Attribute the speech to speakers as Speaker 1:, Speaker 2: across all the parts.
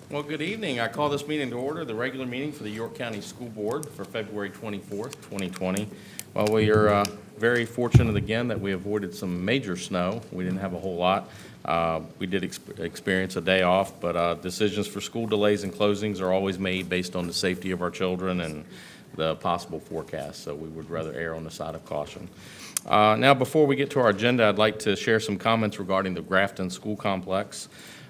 Speaker 1: Well, good evening. I call this meeting to order, the regular meeting for the York County School Board for February 24th, 2020. Well, we are very fortunate again that we avoided some major snow. We didn't have a whole lot. We did experience a day off, but decisions for school delays and closings are always made based on the safety of our children and the possible forecast, so we would rather err on the side of caution. Now, before we get to our agenda, I'd like to share some comments regarding the Grafton School Complex.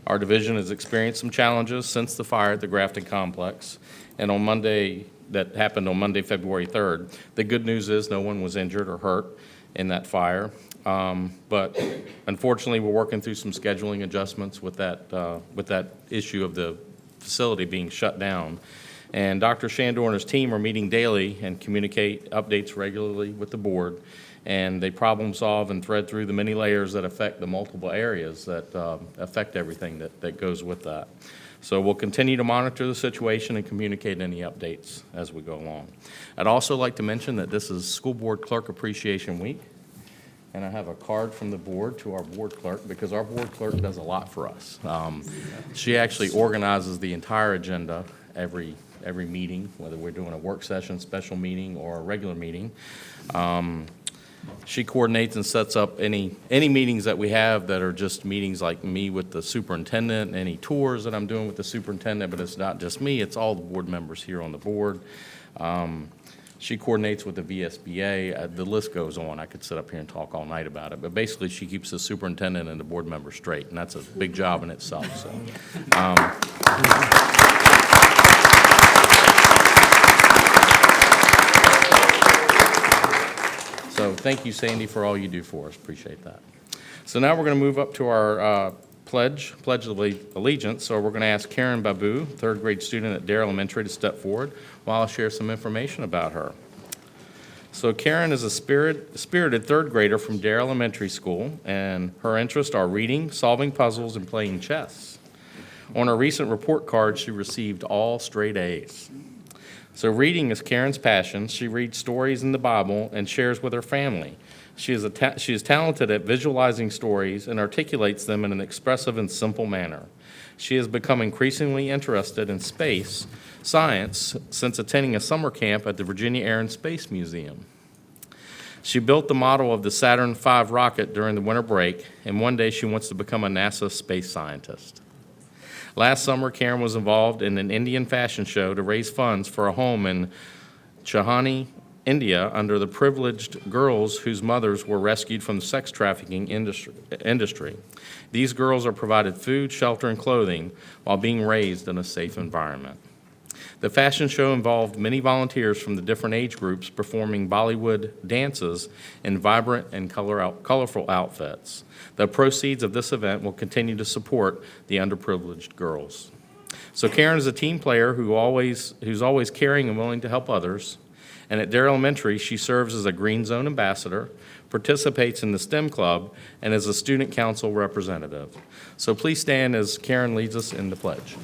Speaker 1: Our division has experienced some challenges since the fire at the Grafton complex, and that happened on Monday, February 3rd. The good news is no one was injured or hurt in that fire, but unfortunately we're working through some scheduling adjustments with that issue of the facility being shut down. And Dr. Shandor and his team are meeting daily and communicate updates regularly with the board, and they problem solve and thread through the many layers that affect the multiple areas that affect everything that goes with that. So we'll continue to monitor the situation and communicate any updates as we go along. I'd also like to mention that this is School Board Clerk Appreciation Week, and I have a card from the board to our board clerk because our board clerk does a lot for us. She actually organizes the entire agenda every meeting, whether we're doing a work session, special meeting, or a regular meeting. She coordinates and sets up any meetings that we have that are just meetings like me with the superintendent, any tours that I'm doing with the superintendent, but it's not just me, it's all the board members here on the board. She coordinates with the VSBA. The list goes on. I could sit up here and talk all night about it, but basically she keeps the superintendent and the board members straight, and that's a big job in itself. So thank you, Sandy, for all you do for us. Appreciate that. So now we're going to move up to our Pledge of Allegiance. So we're going to ask Karen Babu, third grade student at Dare Elementary, to step forward while I'll share some information about her. So Karen is a spirited third grader from Dare Elementary School, and her interests are reading, solving puzzles, and playing chess. On her recent report card, she received all straight A's. So reading is Karen's passion. She reads stories in the Bible and shares with her family. She is talented at visualizing stories and articulates them in an expressive and simple manner. She has become increasingly interested in space science since attending a summer camp at the Virginia Air and Space Museum. She built the model of the Saturn V rocket during the winter break, and one day she wants to become a NASA space scientist. Last summer, Karen was involved in an Indian fashion show to raise funds for a home in Chahani, India, under the privileged girls whose mothers were rescued from the sex trafficking industry. These girls are provided food, shelter, and clothing while being raised in a safe environment. The fashion show involved many volunteers from the different age groups performing Bollywood dances in vibrant and colorful outfits. The proceeds of this event will continue to support the underprivileged girls. So Karen is a team player who's always caring and willing to help others. And at Dare Elementary, she serves as a Green Zone ambassador, participates in the STEM club, and is a student council representative. So please stand as Karen leads us in the pledge.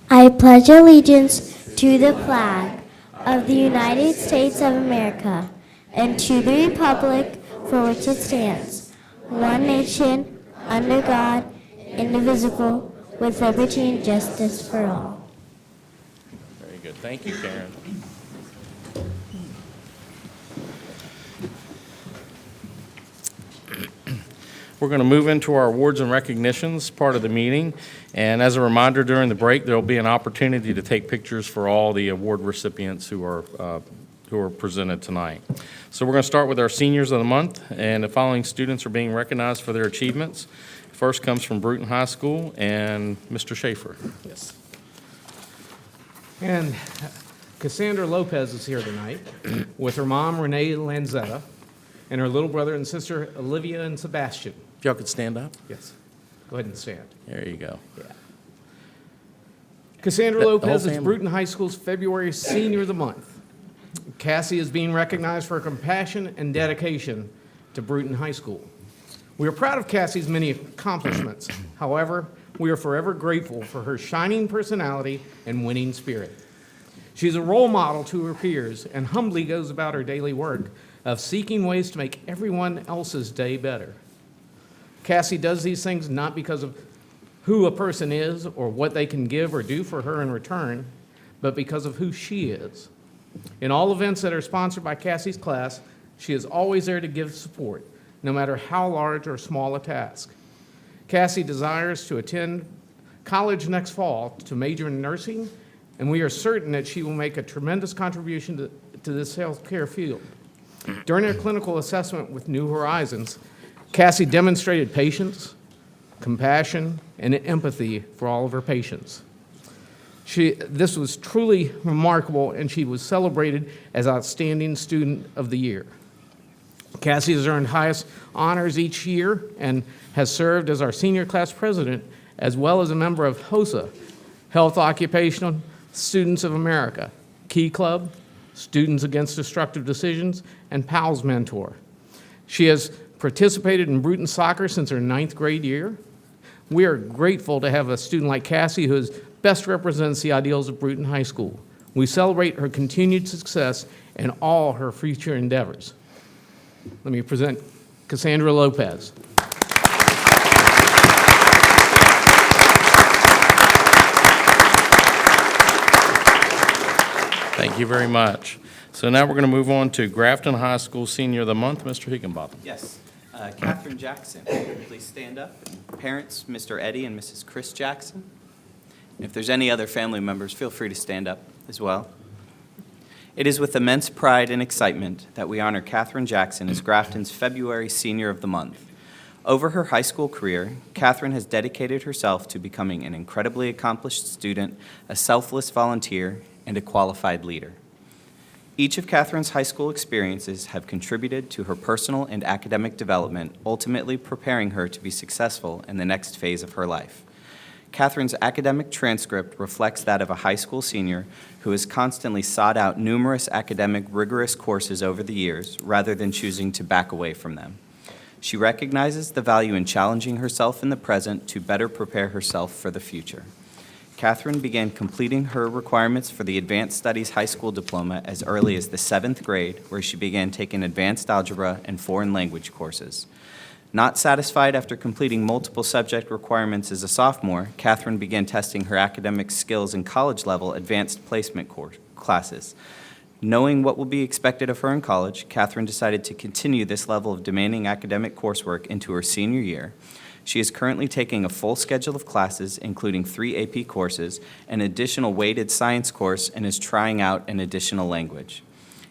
Speaker 2: I pledge allegiance to the flag of the United States of America and to the republic for which it stands, one nation, under God, indivisible, with liberty and justice for all.
Speaker 1: Very good. Thank you, Karen. We're going to move into our awards and recognitions part of the meeting. And as a reminder, during the break, there will be an opportunity to take pictures for all the award recipients who are presented tonight. So we're going to start with our seniors of the month, and the following students are being recognized for their achievements. First comes from Bruton High School, and Mr. Schaefer.
Speaker 3: Yes. And Cassandra Lopez is here tonight with her mom, Renee Lanzetta, and her little brother and sister, Olivia and Sebastian.
Speaker 1: If y'all could stand up.
Speaker 3: Yes. Go ahead and stand.
Speaker 1: There you go.
Speaker 3: Yeah. Cassandra Lopez is
Speaker 1: family.
Speaker 3: Bruton High School's February Senior of the Month. Cassie is being recognized for her compassion and dedication to Bruton High School. We are proud of Cassie's many accomplishments. However, we are forever grateful for her shining personality and winning spirit. She's a role model to her peers and humbly goes about her daily work of seeking ways to make everyone else's day better. Cassie does these things not because of who a person is or what they can give or do for her in return, but because of who she is. In all events that are sponsored by Cassie's class, she is always there to give support, no matter how large or small a task. Cassie desires to attend college next fall to major in nursing, and we are certain that she will make a tremendous contribution to this healthcare field. During her clinical assessment with New Horizons, Cassie demonstrated patience, compassion, and empathy for all of her patients. This was truly remarkable, and she was celebrated as Outstanding Student of the Year. Cassie has earned highest honors each year and has served as our senior class president, as well as a member of HOSA, Health Occupational Students of America, Key Club, Students Against Destructive Decisions, and PALS Mentor. She has participated in Bruton soccer since her 9th grade year. We are grateful to have a student like Cassie who best represents the ideals of Bruton High School. We celebrate her continued success in all her future endeavors. Let me present Cassandra Lopez.
Speaker 1: Thank you very much. So now we're going to move on to Grafton High School Senior of the Month, Mr. Higginbotham.
Speaker 4: Yes. Catherine Jackson, please stand up. Parents, Mr. Eddie and Mrs. Chris Jackson. And if there's any other family members, feel free to stand up as well. It is with immense pride and excitement that we honor Catherine Jackson as Grafton's February Senior of the Month. Over her high school career, Catherine has dedicated herself to becoming an incredibly accomplished student, a selfless volunteer, and a qualified leader. Each of Catherine's high school experiences have contributed to her personal and academic development, ultimately preparing her to be successful in the next phase of her life. Catherine's academic transcript reflects that of a high school senior who has constantly sought out numerous academic rigorous courses over the years rather than choosing to back away from them. She recognizes the value in challenging herself in the present to better prepare herself for the future. Catherine began completing her requirements for the Advanced Studies High School Diploma as early as the 7th grade, where she began taking advanced algebra and foreign language courses. Not satisfied after completing multiple subject requirements as a sophomore, Catherine began testing her academic skills in college-level advanced placement classes. Knowing what will be expected of her in college, Catherine decided to continue this level of demanding academic coursework into her senior year. She is currently taking a full schedule of classes, including 3 AP courses, an additional weighted science course, and is trying out an additional language.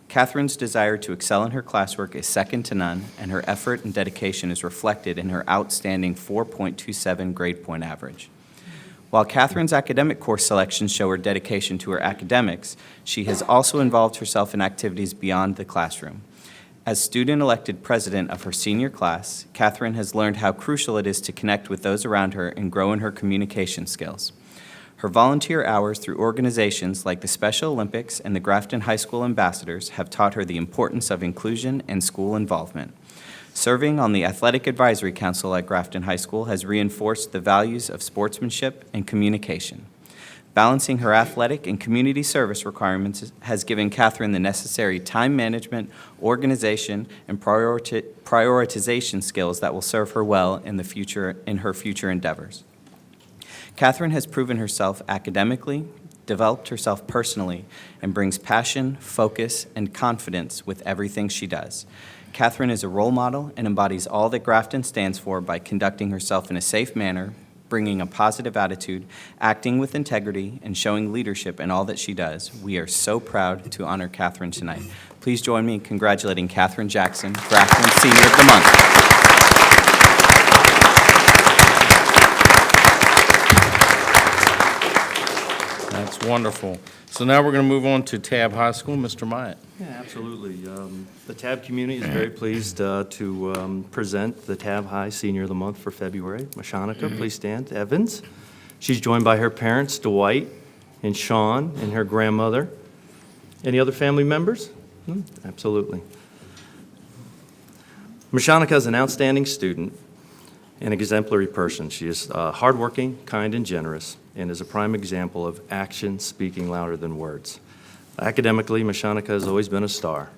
Speaker 4: Catherine's desire to excel in her classwork is second to none, and her effort and dedication is reflected in her outstanding 4.27 grade point average. While Catherine's academic course selections show her dedication to her academics, she has also involved herself in activities beyond the classroom. As student-elected president of her senior class, Catherine has learned how crucial it is to connect with those around her and grow in her communication skills. Her volunteer hours through organizations like the Special Olympics and the Grafton High School Ambassadors have taught her the importance of inclusion and school involvement. Serving on the Athletic Advisory Council at Grafton High School has reinforced the values of sportsmanship and communication. Balancing her athletic and community service requirements has given Catherine the necessary time management, organization, and prioritization skills that will serve her well in her future endeavors. Catherine has proven herself academically, developed herself personally, and brings passion, focus, and confidence with everything she does. Catherine is a role model and embodies all that Grafton stands for by conducting herself in a safe manner, bringing a positive attitude, acting with integrity, and showing leadership in all that she does. We are so proud to honor Catherine tonight. Please join me in congratulating Catherine Jackson, Grafton Senior of the Month.
Speaker 1: That's wonderful. So now we're going to move on to Tab High School. Mr. Myatt.
Speaker 5: Yeah, absolutely. The TAB community is very pleased to present the TAB High Senior of the Month for February. Mashanika, please stand. Evans. She's joined by her parents, Dwight and Sean, and her grandmother. Any other family members? Absolutely. Mashanika is an outstanding student and exemplary person. She is hardworking, kind, and generous, and is a prime example of action speaking louder than words. Academically, Mashanika has always been a star.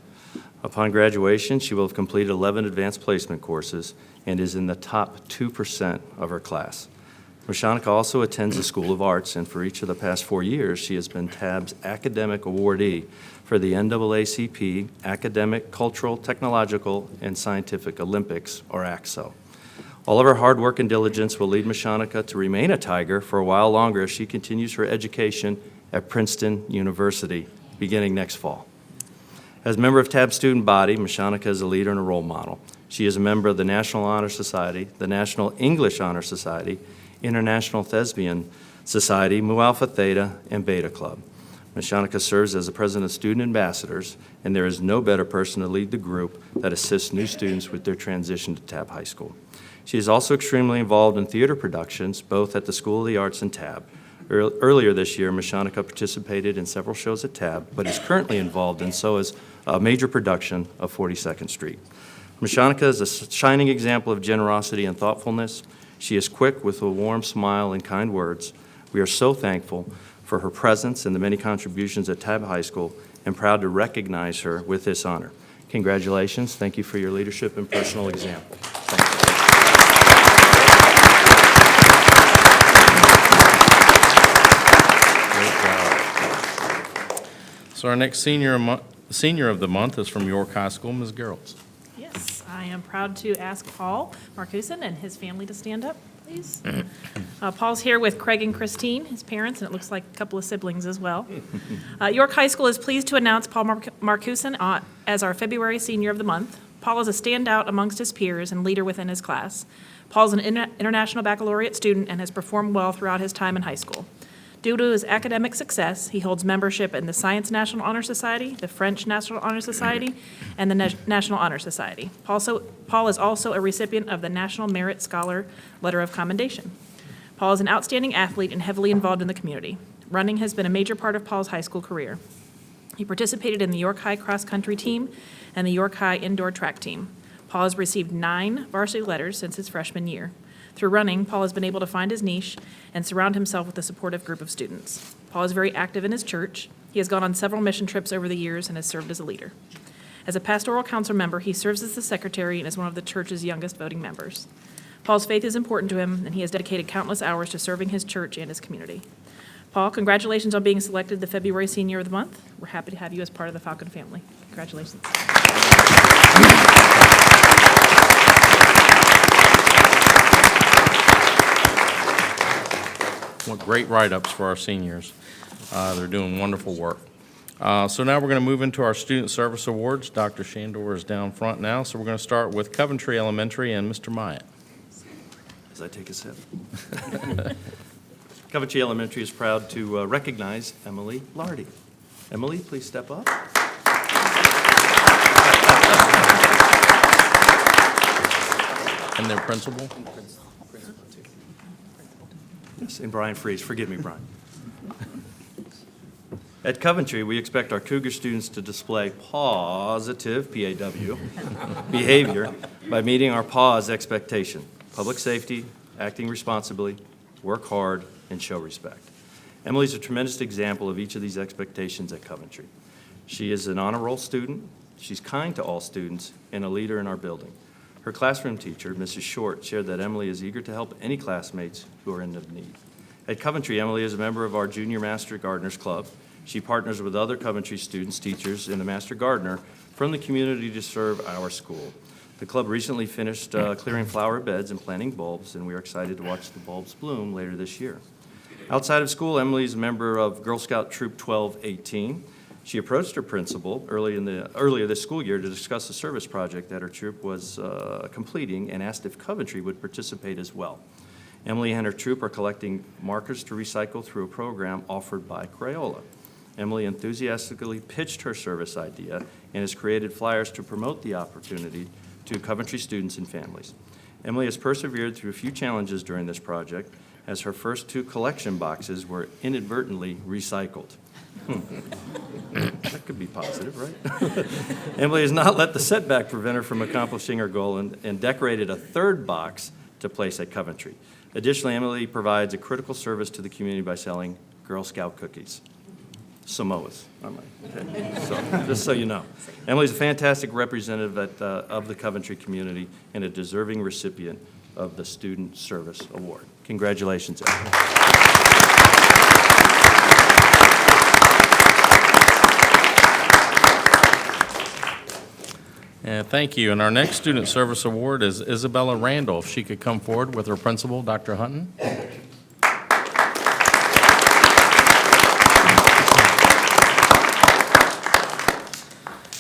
Speaker 5: Upon graduation, she will have completed 11 advanced placement courses and is in the top 2% of her class. Mashanika also attends the School of Arts, and for each of the past 4 years, she has been TAB's academic awardee for the NAACP Academic, Cultural, Technological, and Scientific Olympics, or ACSO. All of her hard work and diligence will lead Mashanika to remain a Tiger for a while longer as she continues her education at Princeton University, beginning next fall. As a member of TAB's student body, Mashanika is a leader and a role model. She is a member of the National Honor Society, the National English Honor Society, International Thespian Society, Mu Alpha Theta, and Beta Club. Mashanika serves as the president of Student Ambassadors, and there is no better person to lead the group that assists new students with their transition to TAB High School. She is also extremely involved in theater productions, both at the School of the Arts and TAB. Earlier this year, Mashanika participated in several shows at TAB, but is currently involved in so is a major production of 42nd Street. Mashanika is a shining example of generosity and thoughtfulness. She is quick with a warm smile and kind words. We are so thankful for her presence and the many contributions at TAB High School and proud to recognize her with this honor. Congratulations. Thank you for your leadership and personal example. Thank you.
Speaker 1: Great job. So our next senior of the month is from York High School, Ms. Gerolds.
Speaker 6: Yes, I am proud to ask Paul Marcuson and his family to stand up, please. Paul's here with Craig and Christine, his parents, and it looks like a couple of siblings as well. York High School is pleased to announce Paul Marcuson as our February Senior of the Month. Paul is a standout amongst his peers and leader within his class. Paul is an international baccalaureate student and has performed well throughout his time in high school. Due to his academic success, he holds membership in the Science National Honor Society, the French National Honor Society, and the National Honor Society. Paul is also a recipient of the National Merit Scholar Letter of Commendation. Paul is an outstanding athlete and heavily involved in the community. Running has been a major part of Paul's high school career. He participated in the York High cross-country team and the York High indoor track team. Paul has received 9 varsity letters since his freshman year. Through running, Paul has been able to find his niche and surround himself with a supportive group of students. Paul is very active in his church. He has gone on several mission trips over the years and has served as a leader. As a pastoral council member, he serves as the secretary and is one of the church's youngest voting members. Paul's faith is important to him, and he has dedicated countless hours to serving his church and his community. Paul, congratulations on being selected the February Senior of the Month. We're happy to have you as part of the Falcon family. Congratulations.
Speaker 1: What great write-ups for our seniors. They're doing wonderful work. So now we're going to move into our Student Service Awards. Dr. Shandor is down front now, so we're going to start with Coventry Elementary and Mr. Myatt.
Speaker 5: As I take a sip. Coventry Elementary is proud to recognize Emily Lardy. Emily, please step up.
Speaker 1: And their principal.
Speaker 5: Yes, and Brian Freeze. Forgive me, Brian. At Coventry, we expect our Cougar students to display positive, P-A-W, behavior by meeting our PAWS expectation: public safety, acting responsibly, work hard, and show respect. Emily's a tremendous example of each of these expectations at Coventry. She is an honor roll student, she's kind to all students, and a leader in our building. Her classroom teacher, Mrs. Short, shared that Emily is eager to help any classmates who are in need. At Coventry, Emily is a member of our Junior Master Gardeners Club. She partners with other Coventry students, teachers, and the Master Gardener from the community to serve our school. The club recently finished clearing flower beds and planting bulbs, and we are excited to watch the bulbs bloom later this year. Outside of school, Emily is a member of Girl Scout Troop 1218. She approached her principal earlier this school year to discuss a service project that her troop was completing and asked if Coventry would participate as well. Emily and her troop are collecting markers to recycle through a program offered by Crayola. Emily enthusiastically pitched her service idea and has created flyers to promote the opportunity to Coventry students and families. Emily has persevered through a few challenges during this project, as her first 2 collection boxes were inadvertently recycled. That could be positive, right? Emily has not let the setback prevent her from accomplishing her goal and decorated a 3rd box to place at Coventry. Additionally, Emily provides a critical service to the community by selling Girl Scout cookies. Samoas. Okay. So, just so you know. Emily's a fantastic representative of the Coventry community and a deserving recipient of the Student Service Award. Congratulations, Emily.
Speaker 1: And thank you. And our next Student Service Award is Isabella Randall. If she could come forward with her principal, Dr. Hunton.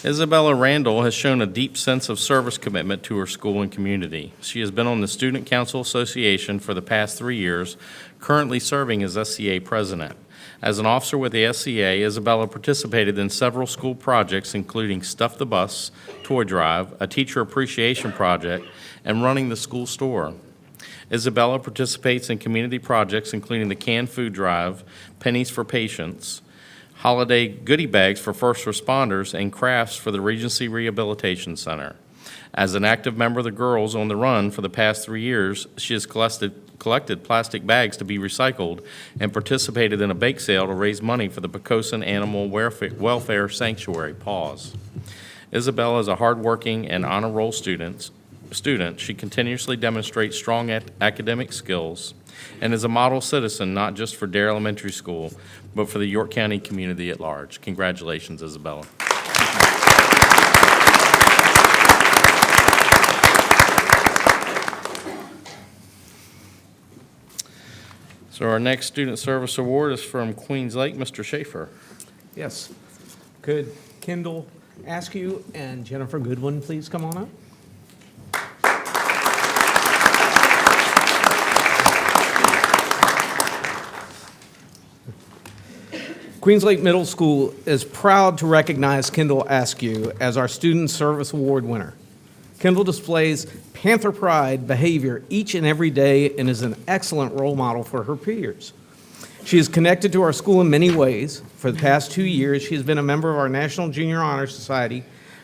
Speaker 1: Isabella Randall has shown a deep sense of service commitment to her school and community. She has been on the Student Council Association for the past 3 years, currently serving as SCA president. As an officer with the SCA, Isabella participated in several school projects, including Stuff the Bus, Toy Drive, a teacher appreciation project, and running the school store. Isabella participates in community projects, including the Canned Food Drive, Pennies for Patients, holiday goodie bags for first responders, and crafts for the Regency Rehabilitation Center. As an active member of the Girls on the Run for the past 3 years, she has collected plastic bags to be recycled and participated in a bake sale to raise money for the Poquoson Animal Welfare Sanctuary, PAWS. Isabella is a hardworking and honor roll student. She continuously demonstrates strong academic skills and is a model citizen not just for Dare Elementary School, but for the York County community at large. Congratulations, Isabella. So our next Student Service Award is from Queens Lake, Mr. Schaefer.
Speaker 3: Yes. Could Kendall Askew and Jennifer Goodwin please come on up? Queens Lake Middle School is proud to recognize Kendall Askew as our Student Service Award winner. Kendall displays Panther Pride behavior each and every day and is an excellent role model for her peers. She is connected to our school in many ways. For the past 2 years, she has been a member of our National Junior Honor Society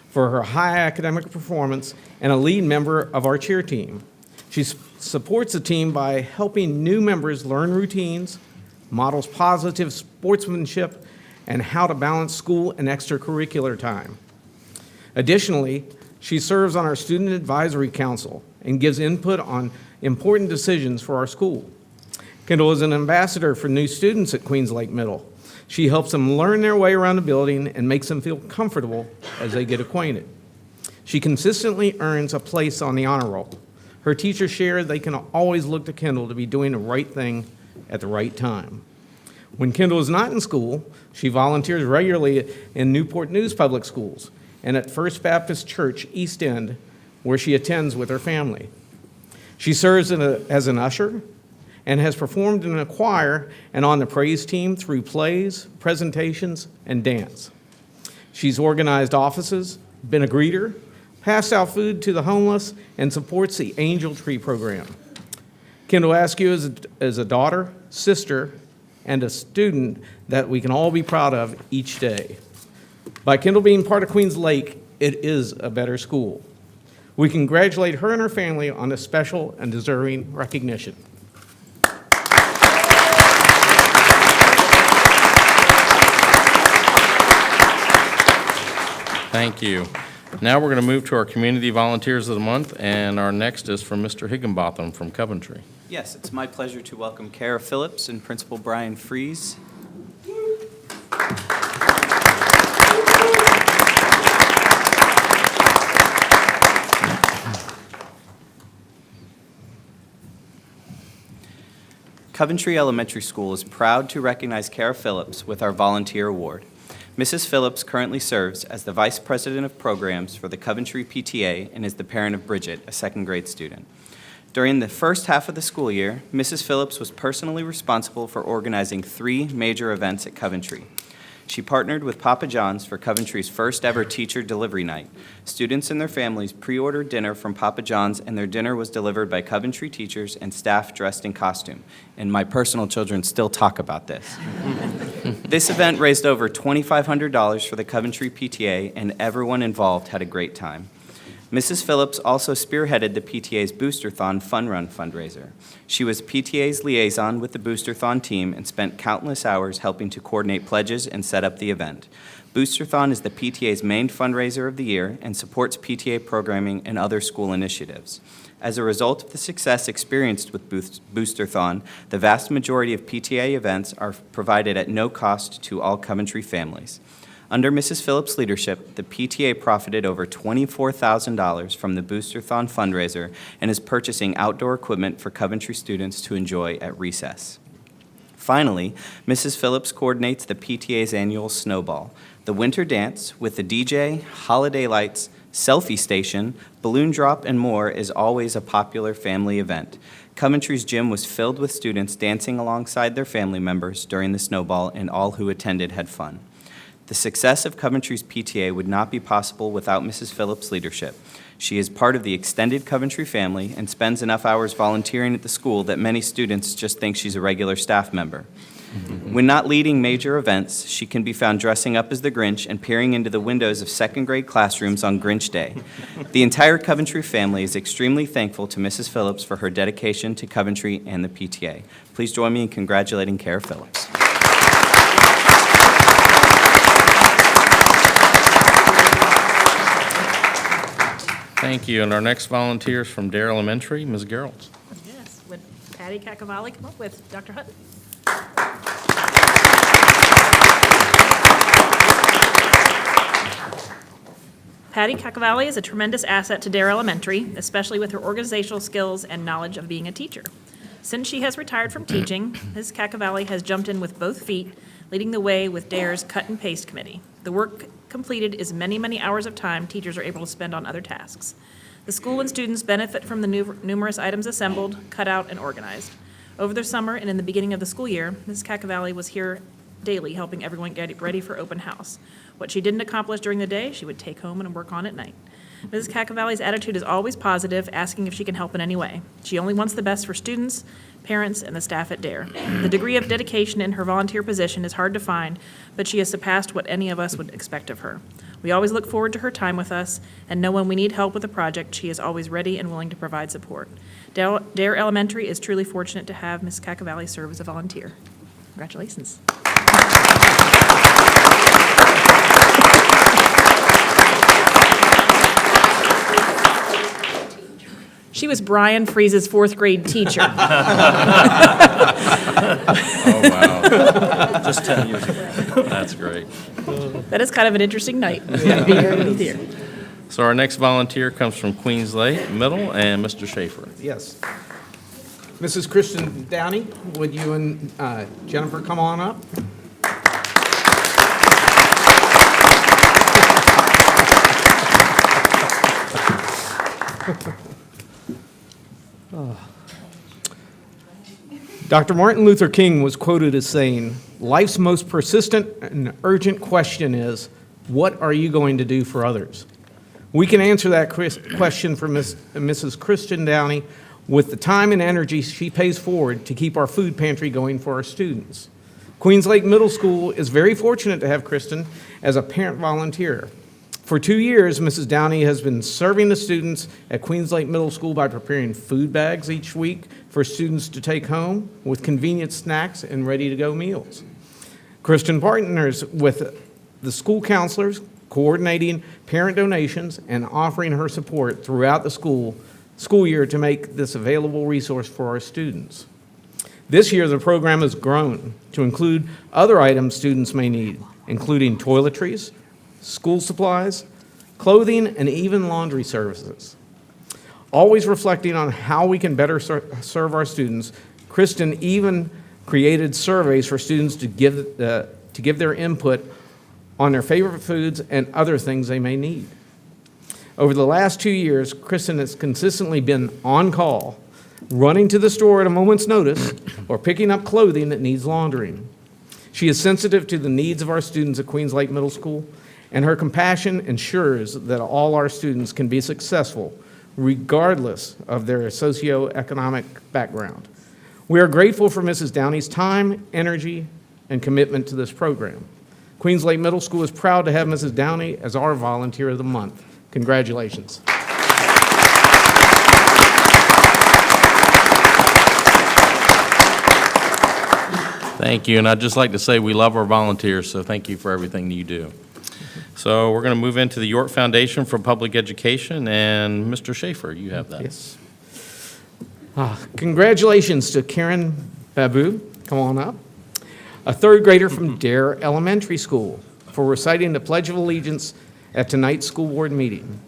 Speaker 3: for her high academic performance and a lead member of our cheer team. She supports the team by helping new members learn routines, models positive sportsmanship, and how to balance school and extracurricular time. Additionally, she serves on our Student Advisory Council and gives input on important decisions for our school. Kendall is an ambassador for new students at Queens Lake Middle. She helps them learn their way around the building and makes them feel comfortable as they get acquainted. She consistently earns a place on the honor roll. Her teachers share they can always look to Kendall to be doing the right thing at the right time. When Kendall is not in school, she volunteers regularly in Newport News Public Schools and at First Baptist Church East End, where she attends with her family. She serves as an usher and has performed in a choir and on the praise team through plays, presentations, and dance. She's organized offices, been a greeter, passed out food to the homeless, and supports the Angel Tree program. Kendall Askew is a daughter, sister, and a student that we can all be proud of each day. By Kendall being part of Queens Lake, it is a better school. We congratulate her and her family on this special and deserving recognition.
Speaker 1: Thank you. Now we're going to move to our Community Volunteers of the Month, and our next is from Mr. Higginbotham from Coventry.
Speaker 4: Yes, it's my pleasure to welcome Kara Phillips and Principal Brian Fries. Coventry Elementary School is proud to recognize Kara Phillips with our Volunteer Award. Mrs. Phillips currently serves as the Vice President of Programs for the Coventry PTA and is the parent of Bridget, a second-grade student. During the first half of the school year, Mrs. Phillips was personally responsible for organizing 3 major events at Coventry. She partnered with Papa John's for Coventry's first ever teacher delivery night. Students and their families pre-ordered dinner from Papa John's, and their dinner was delivered by Coventry teachers and staff dressed in costume. And my personal children still talk about this. This event raised over $2,500 for the Coventry PTA, and everyone involved had a great time. Mrs. Phillips also spearheaded the PTA's Boosterthon Fun Run fundraiser. She was PTA's liaison with the Boosterthon team and spent countless hours helping to coordinate pledges and set up the event. Boosterthon is the PTA's main fundraiser of the year and supports PTA programming and other school initiatives. As a result of the success experienced with Boosterthon, the vast majority of PTA events are provided at no cost to all Coventry families. Under Mrs. Phillips' leadership, the PTA profited over $24,000 from the Boosterthon fundraiser and is purchasing outdoor equipment for Coventry students to enjoy at recess. Finally, Mrs. Phillips coordinates the PTA's annual Snowball, the winter dance with the DJ, holiday lights, selfie station, balloon drop, and more is always a popular family event. Coventry's gym was filled with students dancing alongside their family members during the Snowball, and all who attended had fun. The success of Coventry's PTA would not be possible without Mrs. Phillips' leadership. She is part of the extended Coventry family and spends enough hours volunteering at the school that many students just think she's a regular staff member. When not leading major events, she can be found dressing up as the Grinch and peering into the windows of second-grade classrooms on Grinch Day. The entire Coventry family is extremely thankful to Mrs. Phillips for her dedication to Coventry and the PTA. Please join me in congratulating Kara Phillips.
Speaker 1: Thank you. And our next volunteer is from Dare Elementary, Ms. Gerald.
Speaker 6: Yes, would Patty Cacavalli come up with Dr. Hutton? Patty Cacavalli is a tremendous asset to Dare Elementary, especially with her organizational skills and knowledge of being a teacher. Since she has retired from teaching, Ms. Cacavalli has jumped in with both feet, leading the way with Dare's Cut and Paste Committee. The work completed is many, many hours of time teachers are able to spend on other tasks. The school and students benefit from the numerous items assembled, cut out, and organized. Over the summer and in the beginning of the school year, Ms. Cacavalli was here daily helping everyone get ready for open house. What she didn't accomplish during the day, she would take home and work on at night. Ms. Cacavalli's attitude is always positive, asking if she can help in any way. She only wants the best for students, parents, and the staff at Dare. The degree of dedication in her volunteer position is hard to find, but she has surpassed what any of us would expect of her. We always look forward to her time with us, and know when we need help with a project, she is always ready and willing to provide support. Dare Elementary is truly fortunate to have Ms. Cacavalli serve as a volunteer. Congratulations. She was Brian Freese's fourth grade teacher.
Speaker 1: Oh, wow.
Speaker 5: Just 10 years ago.
Speaker 1: That's great.
Speaker 6: That is kind of an interesting night. Here.
Speaker 1: So our next volunteer comes from Queenslake Middle, and Mr. Schaefer.
Speaker 3: Yes. Mrs. Kristen Downey, would you and Jennifer come on up? Dr. Martin Luther King was quoted as saying, "Life's most persistent and urgent question is, what are you going to do for others?" We can answer that question for Mrs. Kristen Downey with the time and energy she pays forward to keep our food pantry going for our students. Queenslake Middle School is very fortunate to have Kristen as a parent volunteer. For 2 years, Mrs. Downey has been serving the students at Queenslake Middle School by preparing food bags each week for students to take home with convenient snacks and ready-to-go meals. Kristen partners with the school counselors, coordinating parent donations and offering her support throughout the school year to make this available resource for our students. This year, the program has grown to include other items students may need, including toiletries, school supplies, clothing, and even laundry services. Always reflecting on how we can better serve our students, Kristen even created surveys for students to give their input on their favorite foods and other things they may need. Over the last 2 years, Kristen has consistently been on call, running to the store at a moment's notice, or picking up clothing that needs laundering. She is sensitive to the needs of our students at Queenslake Middle School, and her compassion ensures that all our students can be successful, regardless of their socioeconomic background. We are grateful for Mrs. Downey's time, energy, and commitment to this program. Queenslake Middle School is proud to have Mrs. Downey as our Volunteer of the Month. Congratulations.
Speaker 1: Thank you, and I'd just like to say we love our volunteers, so thank you for everything you do. So we're going to move into the York Foundation for Public Education, and Mr. Schaefer, you have that.
Speaker 3: Yes. Congratulations to Karen Babu, come on up, a third grader from Dare Elementary School, for reciting the Pledge of Allegiance at tonight's school board meeting.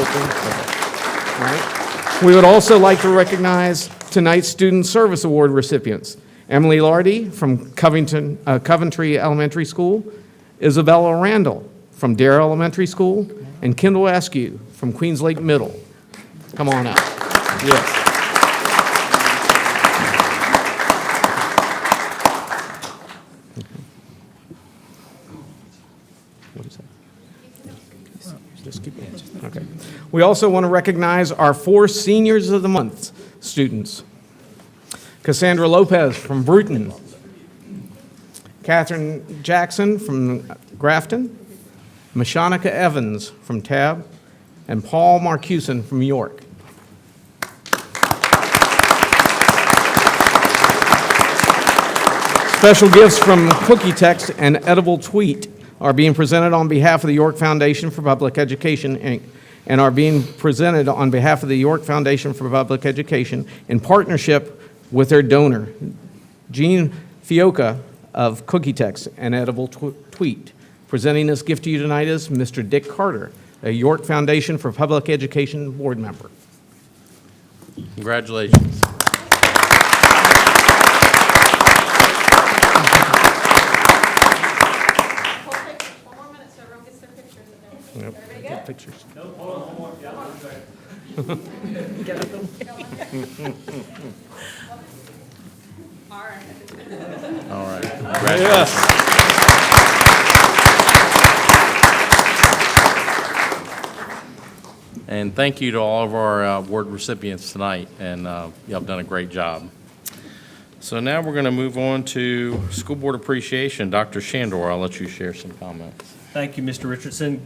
Speaker 3: All right. We would also like to recognize tonight's Student Service Award recipients. Emily Lardy from Coventry Elementary School, Isabella Randall from Dare Elementary School, and Kendall Askew from Queens Lake Middle. Come on up. Yes. What is that? Just keep it. Okay. We also want to recognize our 4 Seniors of the Month students. Cassandra Lopez from Bruton, Catherine Jackson from Grafton, Mashonica Evans from Tab, and Paul Marcuson from York. Special gifts from Cookie Text and Edible Tweet are being presented on behalf of the York Foundation for Public Education, Inc., and are being presented on behalf of the York Foundation for Public Education in partnership with their donor, Jean Fioca of Cookie Text and Edible Tweet. Presenting this gift to you tonight is Mr. Dick Carter, a York Foundation for Public Education board member.
Speaker 1: Congratulations.
Speaker 6: One more minute so everyone gets their pictures.
Speaker 3: Yep.
Speaker 6: Everybody good?
Speaker 3: Pictures.
Speaker 1: All right. Congratulations. And thank you to all of our award recipients tonight, and y'all have done a great job. So now we're going to move on to School Board Appreciation. Dr. Shandor, I'll let you share some comments.
Speaker 7: Thank you, Mr. Richardson.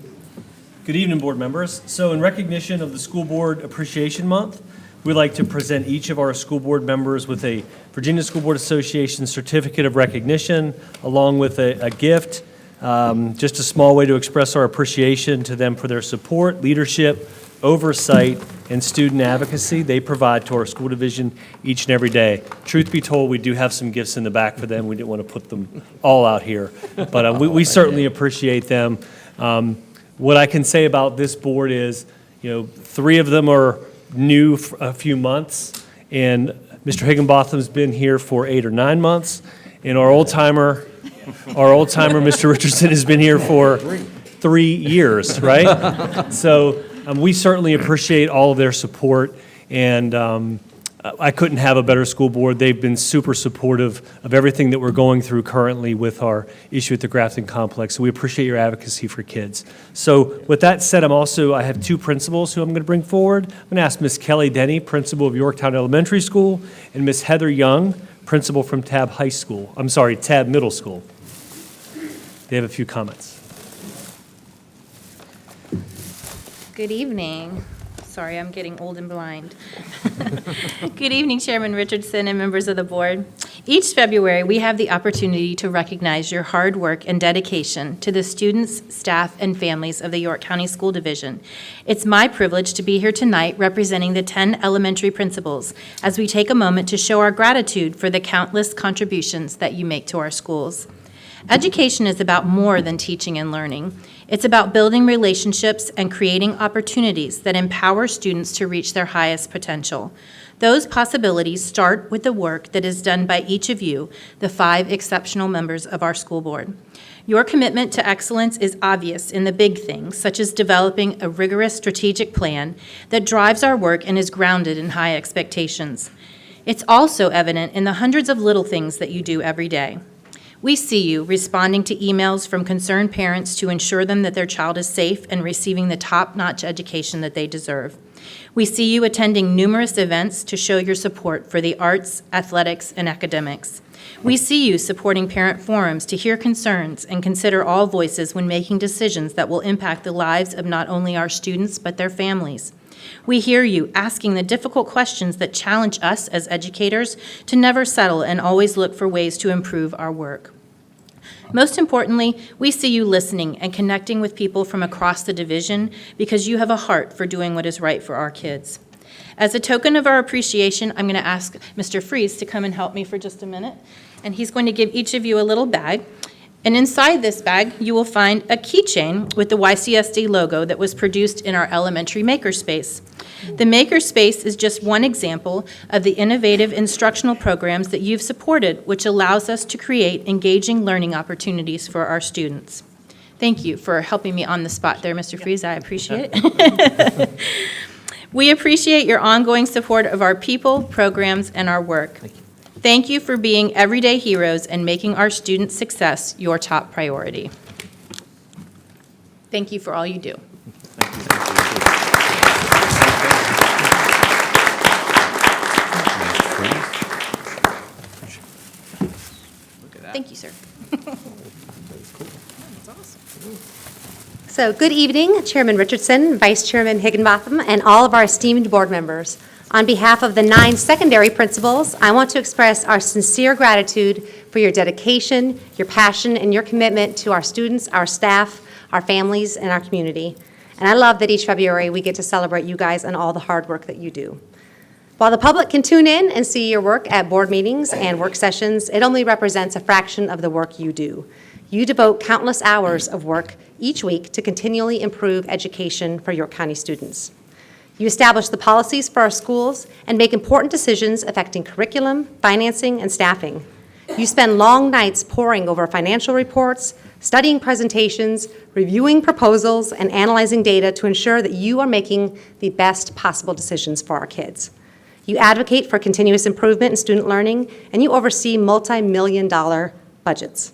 Speaker 7: Good evening, board members. So in recognition of the School Board Appreciation Month, we'd like to present each of our school board members with a Virginia School Board Association Certificate of Recognition, along with a gift, just a small way to express our appreciation to them for their support, leadership, oversight, and student advocacy they provide to our school division each and every day. Truth be told, we do have some gifts in the back for them. We didn't want to put them all out here, but we certainly appreciate them. What I can say about this board is, 3 of them are new for a few months, and Mr. Higginbotham's been here for 8 or 9 months, and our old timer, Mr. Richardson, has been here for 3 years, right? So we certainly appreciate all of their support, and I couldn't have a better school board. They've been super supportive of everything that we're going through currently with our issue at the Grafton complex. So we appreciate your advocacy for kids. So with that said, I have 2 principals who I'm going to bring forward. I'm going to ask Miss Kelly Denny, principal of Yorktown Elementary School, and Miss Heather Young, principal from Tab Middle School. They have a few comments.
Speaker 8: Good evening. Sorry, I'm getting old and blind. Good evening, Chairman Richardson and members of the board. Each February, we have the opportunity to recognize your hard work and dedication to the students, staff, and families of the York County School Division. It's my privilege to be here tonight representing the 10 elementary principals as we take a moment to show our gratitude for the countless contributions that you make to our schools. Education is about more than teaching and learning. It's about building relationships and creating opportunities that empower students to reach their highest potential. Those possibilities start with the work that is done by each of you, the 5 exceptional members of our school board. Your commitment to excellence is obvious in the big things, such as developing a rigorous strategic plan that drives our work and is grounded in high expectations. It's also evident in the hundreds of little things that you do every day. We see you responding to emails from concerned parents to ensure them that their child is safe and receiving the top-notch education that they deserve. We see you attending numerous events to show your support for the arts, athletics, and academics. We see you supporting parent forums to hear concerns and consider all voices when making decisions that will impact the lives of not only our students, but their families. We hear you asking the difficult questions that challenge us as educators to never settle and always look for ways to improve our work. Most importantly, we see you listening and connecting with people from across the division because you have a heart for doing what is right for our kids. As a token of our appreciation, I'm going to ask Mr. Fries to come and help me for just a minute, and he's going to give each of you a little bag. And inside this bag, you will find a keychain with the YCSD logo that was produced in our elementary makerspace. The makerspace is just one example of the innovative instructional programs that you've supported, which allows us to create engaging learning opportunities for our students. Thank you for helping me on the spot there, Mr. Fries. I appreciate it. We appreciate your ongoing support of our people, programs, and our work. Thank you for being everyday heroes and making our students' success your top priority. Thank you for all you do. Thank you, sir.
Speaker 9: So, good evening, Chairman Richardson, Vice Chairman Higginbotham, and all of our esteemed board members. On behalf of the 9 secondary principals, I want to express our sincere gratitude for your dedication, your passion, and your commitment to our students, our staff, our families, and our community. And I love that each February we get to celebrate you guys and all the hard work that you do. While the public can tune in and see your work at board meetings and work sessions, it only represents a fraction of the work you do. You devote countless hours of work each week to continually improve education for York County students. You establish the policies for our schools and make important decisions affecting curriculum, financing, and staffing. You spend long nights poring over financial reports, studying presentations, reviewing proposals, and analyzing data to ensure that you are making the best possible decisions for our kids. You advocate for continuous improvement in student learning, and you oversee multi-million-dollar budgets.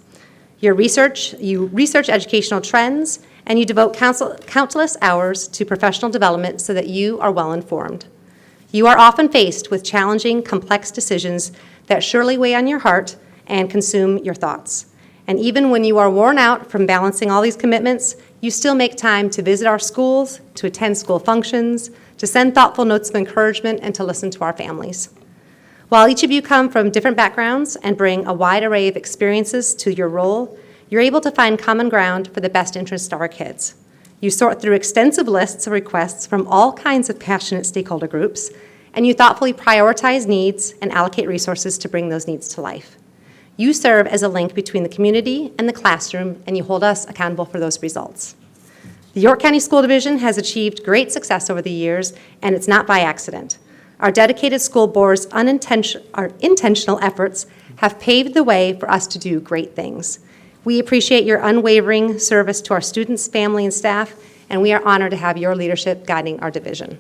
Speaker 9: You research educational trends, and you devote countless hours to professional development so that you are well-informed. You are often faced with challenging, complex decisions that surely weigh on your heart and consume your thoughts. And even when you are worn out from balancing all these commitments, you still make time to visit our schools, to attend school functions, to send thoughtful notes of encouragement, and to listen to our families. While each of you come from different backgrounds and bring a wide array of experiences to your role, you're able to find common ground for the best interests of our kids. You sort through extensive lists of requests from all kinds of passionate stakeholder groups, and you thoughtfully prioritize needs and allocate resources to bring those needs to life. You serve as a link between the community and the classroom, and you hold us accountable for those results. The York County School Division has achieved great success over the years, and it's not by accident. Our dedicated school board's intentional efforts have paved the way for us to do great things. We appreciate your unwavering service to our students, family, and staff, and we are honored to have your leadership guiding our division.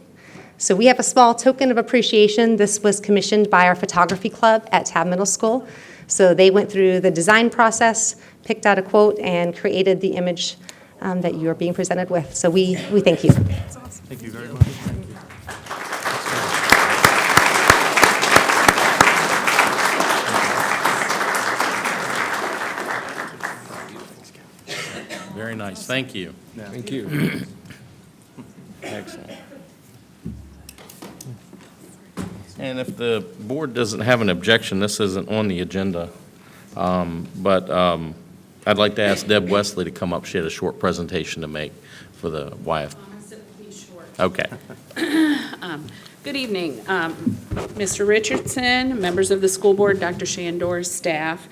Speaker 9: So we have a small token of appreciation. This was commissioned by our photography club at Tab Middle School. So they went through the design process, picked out a quote, and created the image that you are being presented with. So we thank you.
Speaker 5: Thank you very much.
Speaker 1: Very nice, thank you.
Speaker 3: Thank you.
Speaker 1: Excellent. And if the board doesn't have an objection, this isn't on the agenda, but I'd like to ask Deb Wesley to come up. She had a short presentation to make for the YF. Okay.
Speaker 10: Good evening, Mr. Richardson, members of the school board, Dr. Shandor, staff.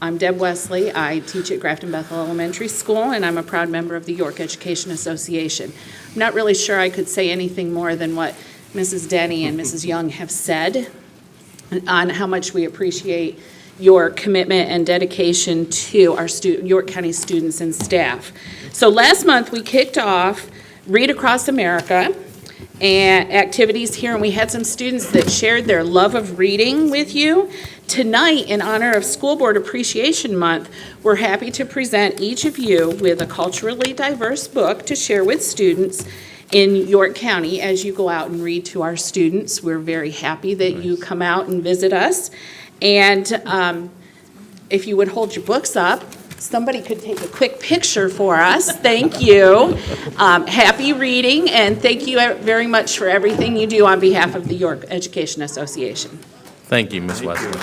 Speaker 10: I'm Deb Wesley. I teach at Grafton Bethel Elementary School, and I'm a proud member of the York Education Association. I'm not really sure I could say anything more than what Mrs. Denny and Mrs. Young have said on how much we appreciate your commitment and dedication to our York County students and staff. So last month, we kicked off Read Across America and activities here, and we had some students that shared their love of reading with you. Tonight, in honor of School Board Appreciation Month, we're happy to present each of you with a culturally diverse book to share with students in York County as you go out and read to our students. We're very happy that you come out and visit us. And If you would hold your books up, somebody could take a quick picture for us. Thank you. Happy reading, and thank you very much for everything you do on behalf of the York Education Association.
Speaker 1: Thank you, Ms. Wesley.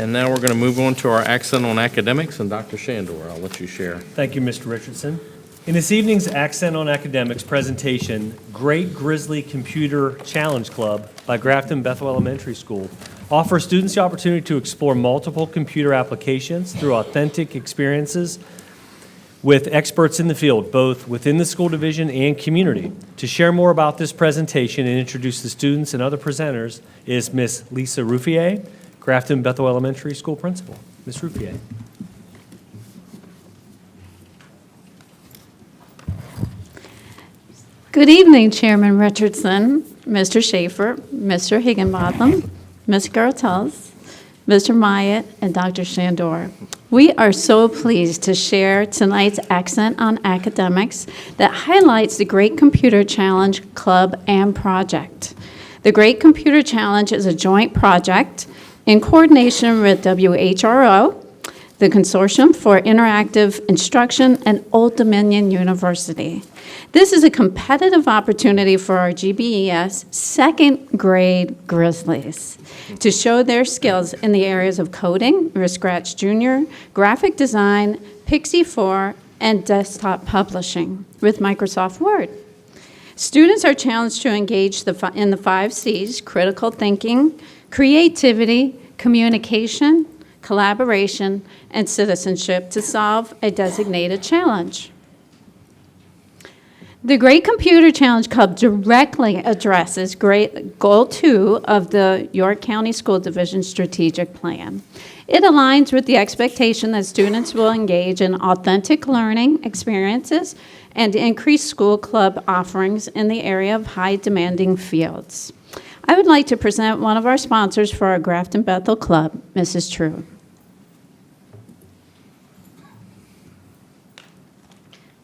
Speaker 1: And now we're going to move on to our accent on academics, and Dr. Shandor, I'll let you share.
Speaker 7: Thank you, Mr. Richardson. In this evening's Accent on Academics presentation, Great Grizzly Computer Challenge Club by Grafton Bethel Elementary School offers students the opportunity to explore multiple computer applications through authentic experiences with experts in the field, both within the school division and community. To share more about this presentation and introduce the students and other presenters is Ms. Lisa Ruffier, Grafton Bethel Elementary School Principal. Ms. Ruffier.
Speaker 11: Good evening, Chairman Richardson, Mr. Schaefer, Mr. Higginbotham, Ms. Gartels, Mr. Myatt, and Dr. Shandor. We are so pleased to share tonight's Accent on Academics that highlights the Great Computer Challenge Club and Project. The Great Computer Challenge is a joint project in coordination with WHRO, the Consortium for Interactive Instruction, and Old Dominion University. This is a competitive opportunity for our GBES second grade Grizzlies to show their skills in the areas of coding, Scratch Junior, graphic design, Pixie 4, and desktop publishing with Microsoft Word. Students are challenged to engage in the 5 C's: critical thinking, creativity, communication, collaboration, and citizenship to solve a designated challenge. The Great Computer Challenge Club directly addresses Goal 2 of the York County School Division Strategic Plan. It aligns with the expectation that students will engage in authentic learning experiences and increase school club offerings in the area of high-demanding fields. I would like to present one of our sponsors for our Grafton Bethel Club, Mrs. True.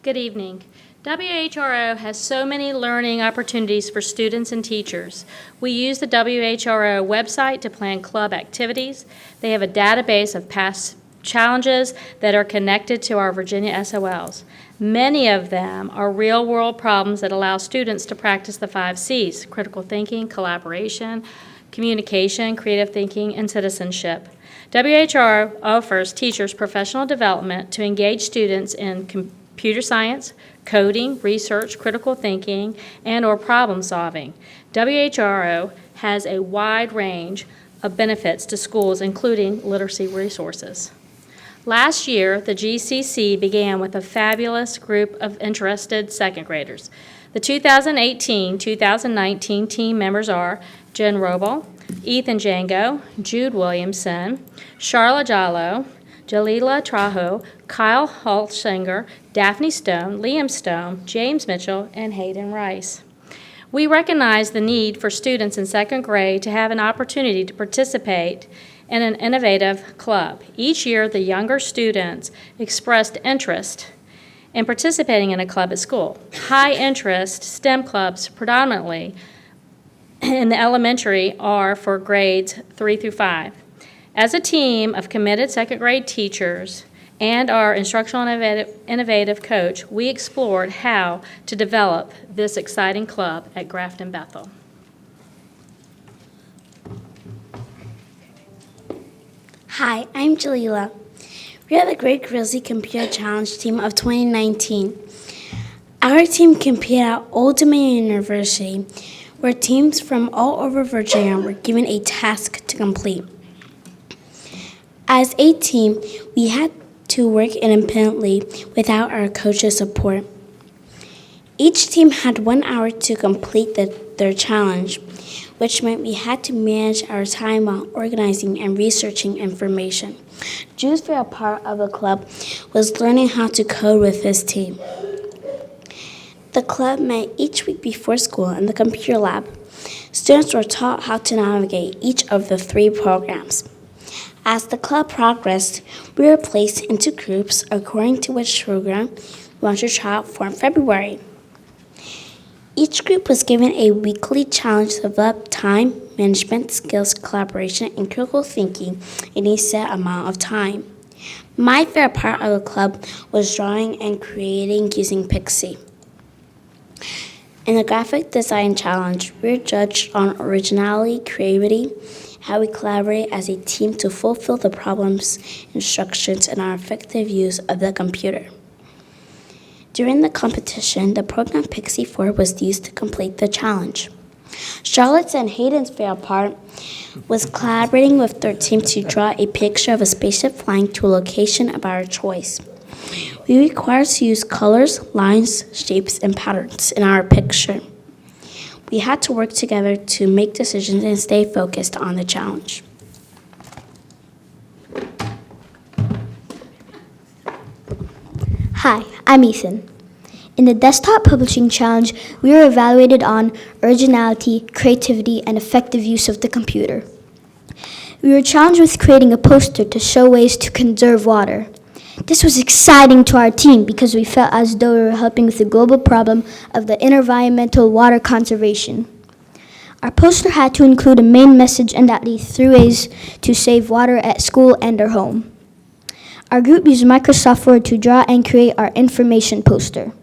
Speaker 12: Good evening. WHRO has so many learning opportunities for students and teachers. We use the WHRO website to plan club activities. They have a database of past challenges that are connected to our Virginia SOLs. Many of them are real-world problems that allow students to practice the 5 C's: critical thinking, collaboration, communication, creative thinking, and citizenship. WHRO offers teachers professional development to engage students in computer science, coding, research, critical thinking, and/or problem solving. WHRO has a wide range of benefits to schools, including literacy resources. Last year, the GCC began with a fabulous group of interested second graders. The 2018-2019 team members are Jen Robel, Ethan Django, Jude Williamson, Charla Jallo, Jalila Trajo, Kyle Halsinger, Daphne Stone, Liam Stone, James Mitchell, and Hayden Rice. We recognize the need for students in second grade to have an opportunity to participate in an innovative club. Each year, the younger students expressed interest in participating in a club at school. High-interest STEM clubs, predominantly in the elementary, are for grades 3 through 5. As a team of committed second grade teachers and our instructional innovative coach, we explored how to develop this exciting club at Grafton Bethel.
Speaker 2: Hi, I'm Jalila. We are the Great Grizzly Computer Challenge team of 2019. Our team competed at Old Dominion University, where teams from all over Virginia were given a task to complete. As a team, we had to work independently without our coach's support. Each team had 1 hour to complete their challenge, which meant we had to manage our time while organizing and researching information. Jude's favorite part of the club was learning how to code with his team. The club met each week before school in the computer lab. Students were taught how to navigate each of the 3 programs. As the club progressed, we were placed into groups according to which program we want to try out for in February. Each group was given a weekly challenge to develop time management skills, collaboration, and critical thinking in a set amount of time. My favorite part of the club was drawing and creating using Pixie. In the graphic design challenge, we were judged on originality, creativity, how we collaborate as a team to fulfill the problems, instructions, and our effective use of the computer. During the competition, the program Pixie 4 was used to complete the challenge. Charlotte's and Hayden's favorite part was collaborating with their team to draw a picture of a spaceship flying to a location of our choice. We were required to use colors, lines, shapes, and patterns in our picture. We had to work together to make decisions and stay focused on the challenge.
Speaker 13: Hi, I'm Ethan. In the Desktop Publishing Challenge, we were evaluated on originality, creativity, and effective use of the computer. We were challenged with creating a poster to show ways to conserve water. This was exciting to our team because we felt as though we were helping with the global problem of the environmental water conservation. Our poster had to include a main message and at least 3 ways to save water at school and our home. Our group used Microsoft Word to draw and create our information poster.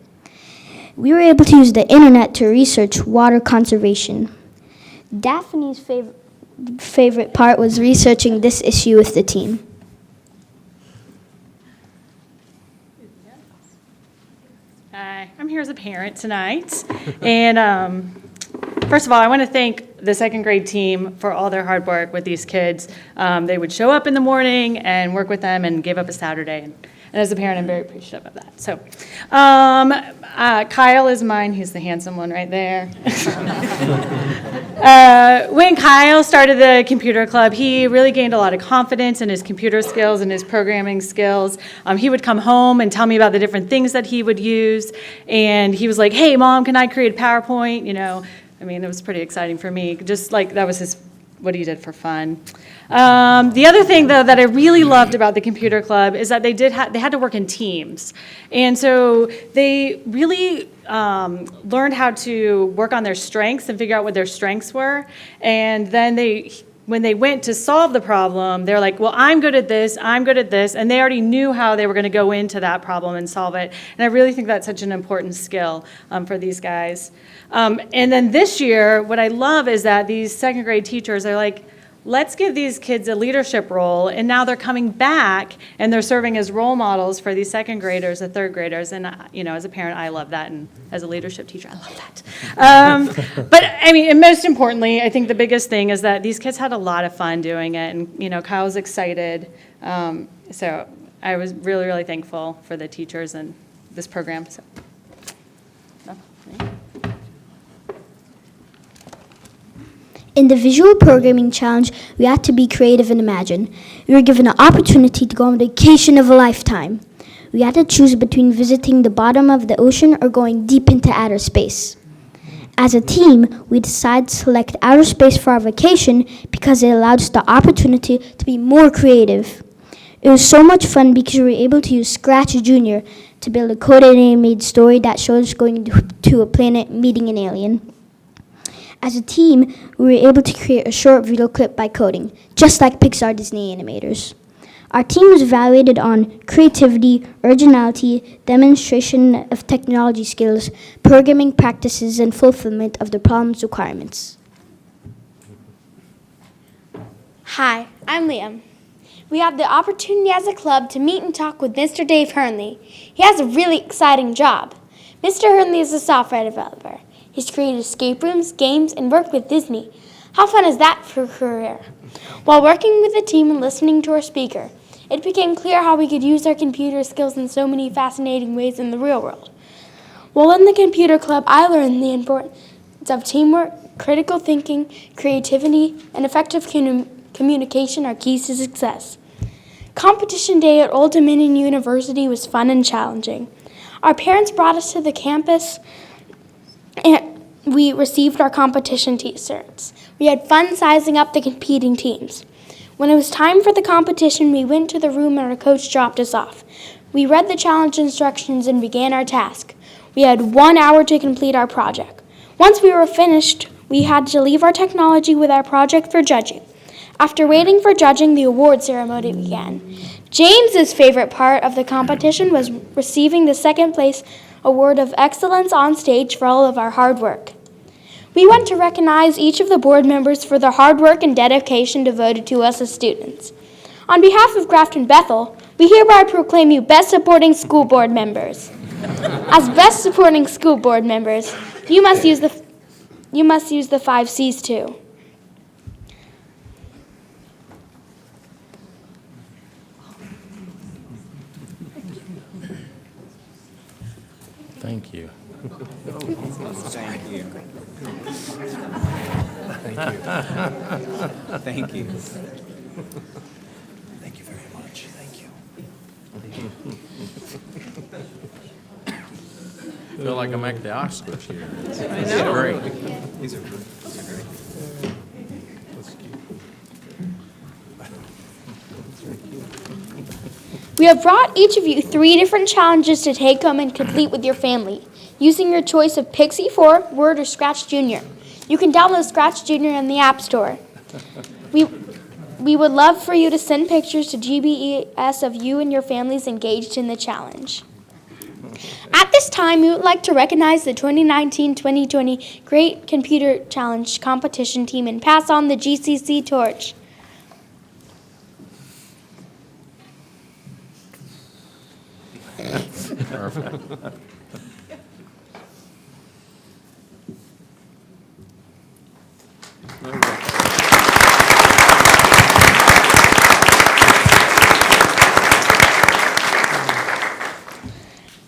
Speaker 13: We were able to use the internet to research water conservation. Daphne's favorite part was researching this issue with the team.
Speaker 6: Hi, I'm here as a parent tonight. And first of all, I want to thank the second grade team for all their hard work with these kids. They would show up in the morning and work with them and give up a Saturday. And as a parent, I'm very appreciative of that. So Kyle is mine. He's the handsome one right there. When Kyle started the computer club, he really gained a lot of confidence in his computer skills and his programming skills. He would come home and tell me about the different things that he would use. And he was like, hey, Mom, can I create PowerPoint? It was pretty exciting for me. Just like that was what he did for fun. The other thing, though, that I really loved about the computer club is that they had to work in teams. And so they really learned how to work on their strengths and figure out what their strengths were. And then when they went to solve the problem, they're like, well, I'm good at this, and they already knew how they were going to go into that problem and solve it. And I really think that's such an important skill for these guys. And then this year, what I love is that these second grade teachers are like, let's give these kids a leadership role, and now they're coming back and they're serving as role models for these second graders and third graders. And as a parent, I love that, and as a leadership teacher, I love that. And most importantly, I think the biggest thing is that these kids had a lot of fun doing it, and Kyle's excited. So I was really, really thankful for the teachers and this program. So.
Speaker 13: In the Visual Programming Challenge, we had to be creative and imagine. We were given an opportunity to go on vacation of a lifetime. We had to choose between visiting the bottom of the ocean or going deep into outer space. As a team, we decided to select outer space for our vacation because it allowed us the opportunity to be more creative. It was so much fun because we were able to use Scratch Jr. to build a coded animated story that showed us going to a planet meeting an alien. As a team, we were able to create a short video clip by coding, just like Pixar Disney animators. Our team was evaluated on creativity, originality, demonstration of technology skills, programming practices, and fulfillment of the problem's requirements.
Speaker 14: Hi, I'm Liam. We have the opportunity as a club to meet and talk with Mr. Dave Hernley. He has a really exciting job. Mr. Hernley is a software developer. He's created escape rooms, games, and worked with Disney. How fun is that for a career? While working with the team and listening to our speaker, it became clear how we could use our computer skills in so many fascinating ways in the real world. While in the computer club, I learned the importance of teamwork, critical thinking, creativity, and effective communication are keys to success. Competition day at Old Dominion University was fun and challenging. Our parents brought us to the campus, and we received our competition t-shirts. We had fun sizing up the competing teams. When it was time for the competition, we went to the room and our coach dropped us off. We read the challenge instructions and began our task. We had 1 hour to complete our project. Once we were finished, we had to leave our technology with our project for judging. After waiting for judging, the award ceremony began. James's favorite part of the competition was receiving the second place award of excellence on stage for all of our hard work. We want to recognize each of the board members for their hard work and dedication devoted to us as students. On behalf of Grafton Bethel, we hereby proclaim you Best Supporting School Board members. As Best Supporting School Board members, you must use the 5 C's too.
Speaker 1: Thank you.
Speaker 4: Thank you. Thank you. Thank you very much. Thank you.
Speaker 1: I feel like I'm at the Oscars here. This is great.
Speaker 4: These are great.
Speaker 14: We have brought each of you 3 different challenges to take home and complete with your family, using your choice of Pixie 4, Word, or Scratch Junior. You can download Scratch Junior in the App Store. We would love for you to send pictures to GBES of you and your families engaged in the challenge. At this time, we would like to recognize the 2019-2020 Great Computer Challenge competition team and pass on the GCC torch.
Speaker 1: Perfect.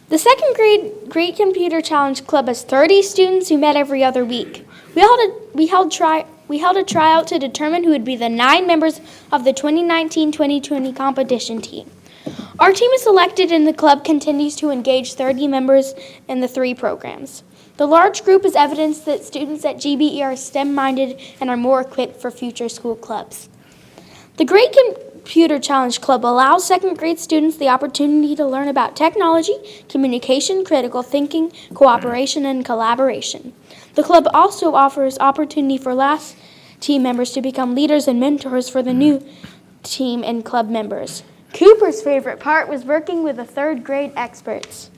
Speaker 14: The second grade Great Computer Challenge Club has 30 students who met every other week. We held a tryout to determine who would be the 9 members of the 2019-2020 competition team. Our team is selected and the club continues to engage 30 members in the 3 programs. The large group is evidence that students at GBE are STEM-minded and are more equipped for future school clubs. The Great Computer Challenge Club allows second grade students the opportunity to learn about technology, communication, critical thinking, cooperation, and collaboration. The club also offers opportunity for last team members to become leaders and mentors for the new team and club members. Cooper's favorite part was working with the 3rd grade experts.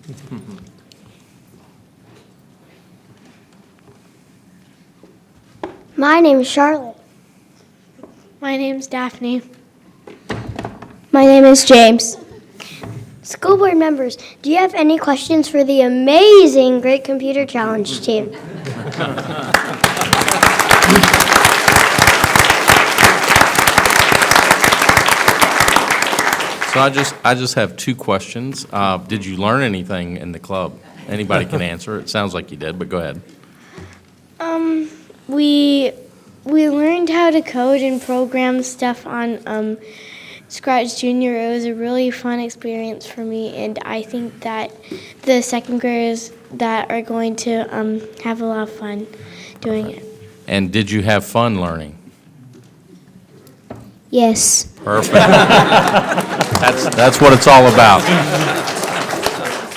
Speaker 13: My name is Charlotte.
Speaker 14: My name's Daphne.
Speaker 13: My name is James. School board members, do you have any questions for the amazing Great Computer Challenge team?
Speaker 1: So I just have 2 questions. Did you learn anything in the club? Anybody can answer. It sounds like you did, but go ahead.
Speaker 13: We learned how to code and program stuff on Scratch Junior. It was a really fun experience for me, and I think that the second graders that are going to have a lot of fun doing it.
Speaker 1: And did you have fun learning?
Speaker 13: Yes.
Speaker 1: Perfect. That's what it's all about.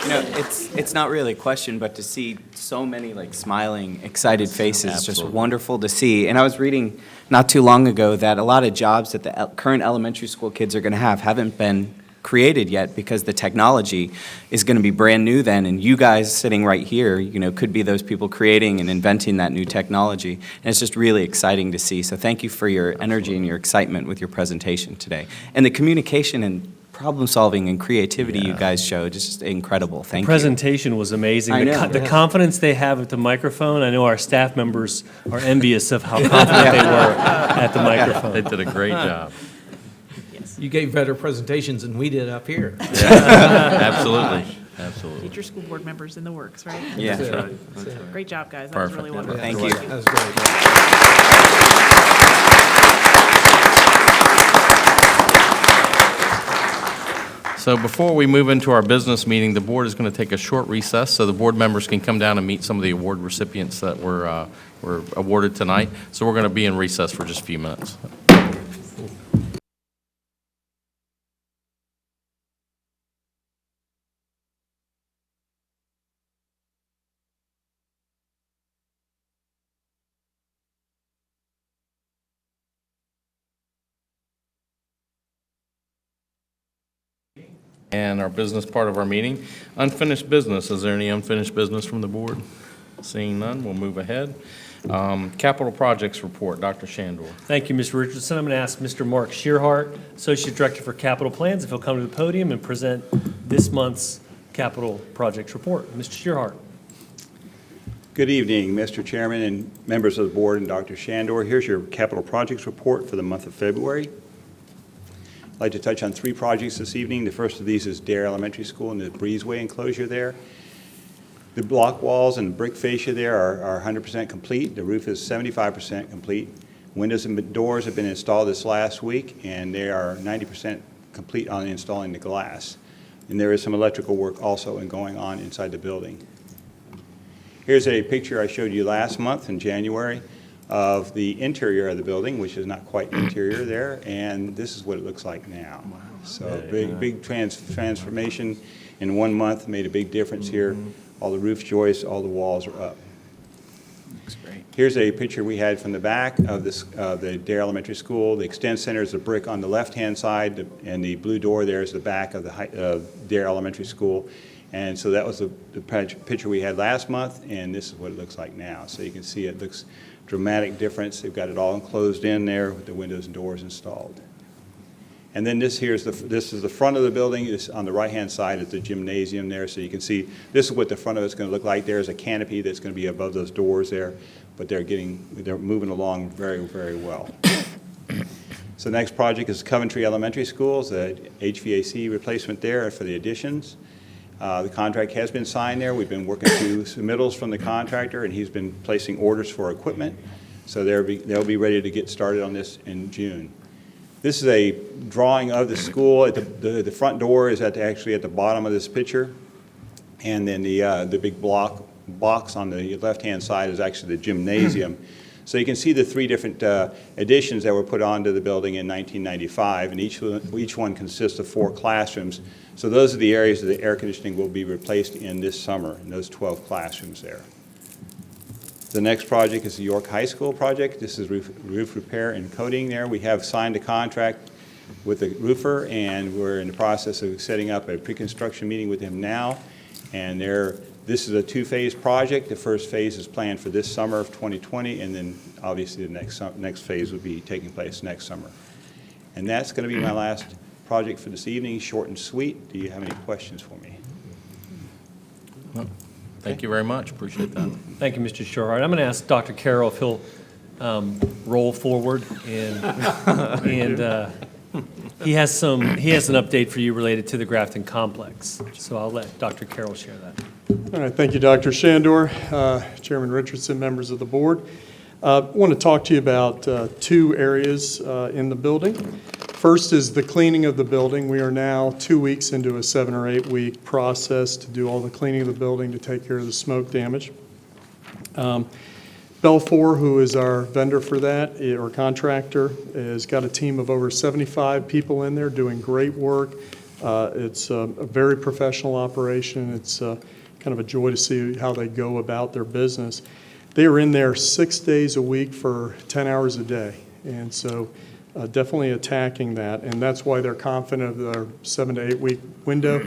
Speaker 4: You know, it's not really a question, but to see so many like smiling, excited faces is just wonderful to see. And I was reading not too long ago that a lot of jobs that the current elementary school kids are going to have haven't been created yet because the technology is going to be brand new then, and you guys sitting right here, you know, could be those people creating and inventing that new technology. And it's just really exciting to see. So thank you for your energy and your excitement with your presentation today. And the communication and problem solving and creativity you guys showed is just incredible. Thank you.
Speaker 7: Presentation was amazing.
Speaker 4: I know.
Speaker 7: The confidence they have at the microphone, I know our staff members are envious of how confident they were at the microphone.
Speaker 1: They did a great job.
Speaker 3: You gave better presentations than we did up here.
Speaker 1: Absolutely. Absolutely.
Speaker 6: Future school board members in the works, right?
Speaker 4: Yeah.
Speaker 3: That's
Speaker 1: right.
Speaker 6: Great job, guys. That was
Speaker 1: Perfect.
Speaker 6: really wonderful.
Speaker 4: Thank you.
Speaker 3: That was great.
Speaker 1: So before we move into our business meeting, the board is going to take a short recess so the board members can come down and meet some of the award recipients that were awarded tonight. So we're going to be in recess for just a few minutes. And our business part of our meeting, unfinished business. Is there any unfinished business from the board? Seeing none, we'll move ahead. Capital projects report, Dr. Shandor.
Speaker 7: Thank you, Mr. Richardson. I'm going to ask Mr. Mark Shearhart, Associate Director for Capital Plans, if he'll come to the podium and present this month's capital projects report. Mr. Shearhart.
Speaker 15: Good evening, Mr. Chairman and members of the board and Dr. Shandor. Here's your capital projects report for the month of February. I'd like to touch on 3 projects this evening. The first of these is Dare Elementary School and the breezeway enclosure there. The block walls and brick fascia there are 100% complete. The roof is 75% complete. Windows and doors have been installed this last week, and they are 90% complete on installing the glass. And there is some electrical work also going on inside the building. Here's a picture I showed you last month in January of the interior of the building, which is not quite interior there, and this is what it looks like now. Wow. So big transformation in 1 month, made a big difference here. All the roof joists, all the walls are up. Looks great. Here's a picture we had from the back of this, the Dare Elementary School. The Extend Center is the brick on the left-hand side, and the blue door there is the back of the Dare Elementary School. And so that was the picture we had last month, and this is what it looks like now. So you can see it looks dramatic difference. They've got it all enclosed in there with the windows and doors installed. And then this is the front of the building. This on the right-hand side is the gymnasium there. So you can see this is what the front of it's going to look like. There's a canopy that's going to be above those doors there, but they're moving along very, very well. So the next project is Coventry Elementary Schools, the HVAC replacement there for the additions. The contract has been signed there. We've been working through submittals from the contractor, and he's been placing orders for equipment. So they'll be ready to get started on this in June. This is a drawing of the school. The front door is actually at the bottom of this picture, and then the big box on the left-hand side is actually the gymnasium. So you can see the 3 different additions that were put onto the building in 1995, and each one consists of 4 classrooms. So those are the areas that the air conditioning will be replaced in this summer, in those 12 classrooms there. The next project is the York High School project. This is roof repair and coating there. We have signed a contract with the roofer, and we're in the process of setting up a pre-construction meeting with him now. And this is a 2-phase project. The first phase is planned for this summer of 2020, and then obviously the next phase would be taking place next summer. And that's going to be my last project for this evening, short and sweet. Do you have any questions for me?
Speaker 1: No. Thank you very much. Appreciate that.
Speaker 7: Thank you, Mr. Shearhart. I'm going to ask Dr. Carroll if he'll roll forward, and he has an update for you related to the Grafton complex. So I'll let Dr. Carroll share that.
Speaker 16: All right, thank you, Dr. Shandor, Chairman Richardson, members of the board. I want to talk to you about 2 areas in the building. First is the cleaning of the building. We are now 2 weeks into a 7 or 8 week process to do all the cleaning of the building to take care of the smoke damage. Belfour, who is our vendor for that, or contractor, has got a team of over 75 people in there doing great work. It's a very professional operation. It's kind of a joy to see how they go about their business. They are in there 6 days a week for 10 hours a day, and so definitely attacking that, and that's why they're confident of their 7 to 8 week window,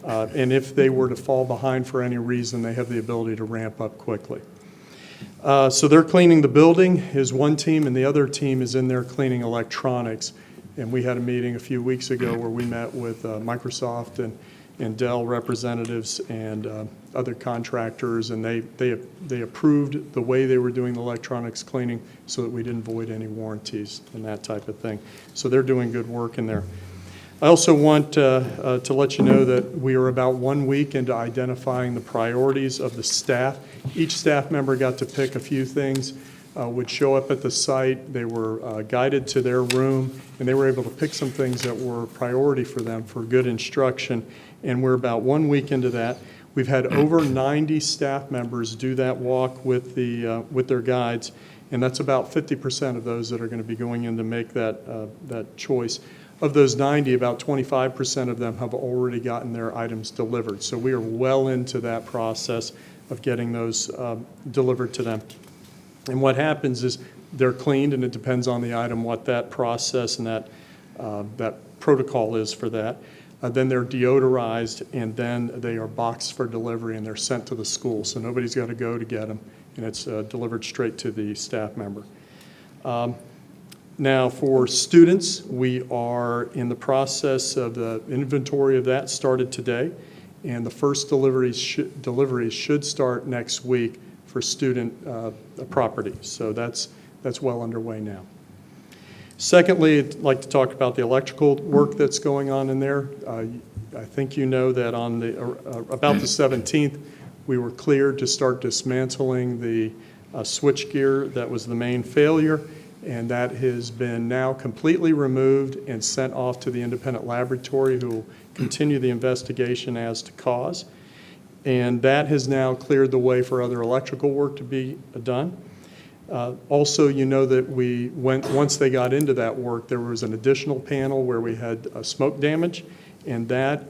Speaker 16: and if they were to fall behind for any reason, they have the ability to ramp up quickly. So they're cleaning the building is one team, and the other team is in there cleaning electronics, and we had a meeting a few weeks ago where we met with Microsoft and Dell representatives and other contractors, and they approved the way they were doing the electronics cleaning so that we didn't void any warranties and that type of thing. So they're doing good work in there. I also want to let you know that we are about 1 week into identifying the priorities of the staff. Each staff member got to pick a few things, would show up at the site. They were guided to their room, and they were able to pick some things that were a priority for them for good instruction. And we're about 1 week into that. We've had over 90 staff members do that walk with their guides, and that's about 50% of those that are going to be going in to make that choice. Of those 90, about 25% of them have already gotten their items delivered. So we are well into that process of getting those delivered to them. And what happens is they're cleaned, and it depends on the item what that process and that protocol is for that. Then they're deodorized, and then they are boxed for delivery, and they're sent to the school. So nobody's got to go to get them, and it's delivered straight to the staff member. Now, for students, we are in the process of the inventory of that started today, and the first deliveries should start next week for student property. So that's well underway now. Secondly, I'd like to talk about the electrical work that's going on in there. I think you know that on about the 17th, we were cleared to start dismantling the switchgear that was the main failure, and that has been now completely removed and sent off to the independent laboratory who will continue the investigation as to cause. And that has now cleared the way for other electrical work to be done. Also, you know that once they got into that work, there was an additional panel where we had smoke damage, and that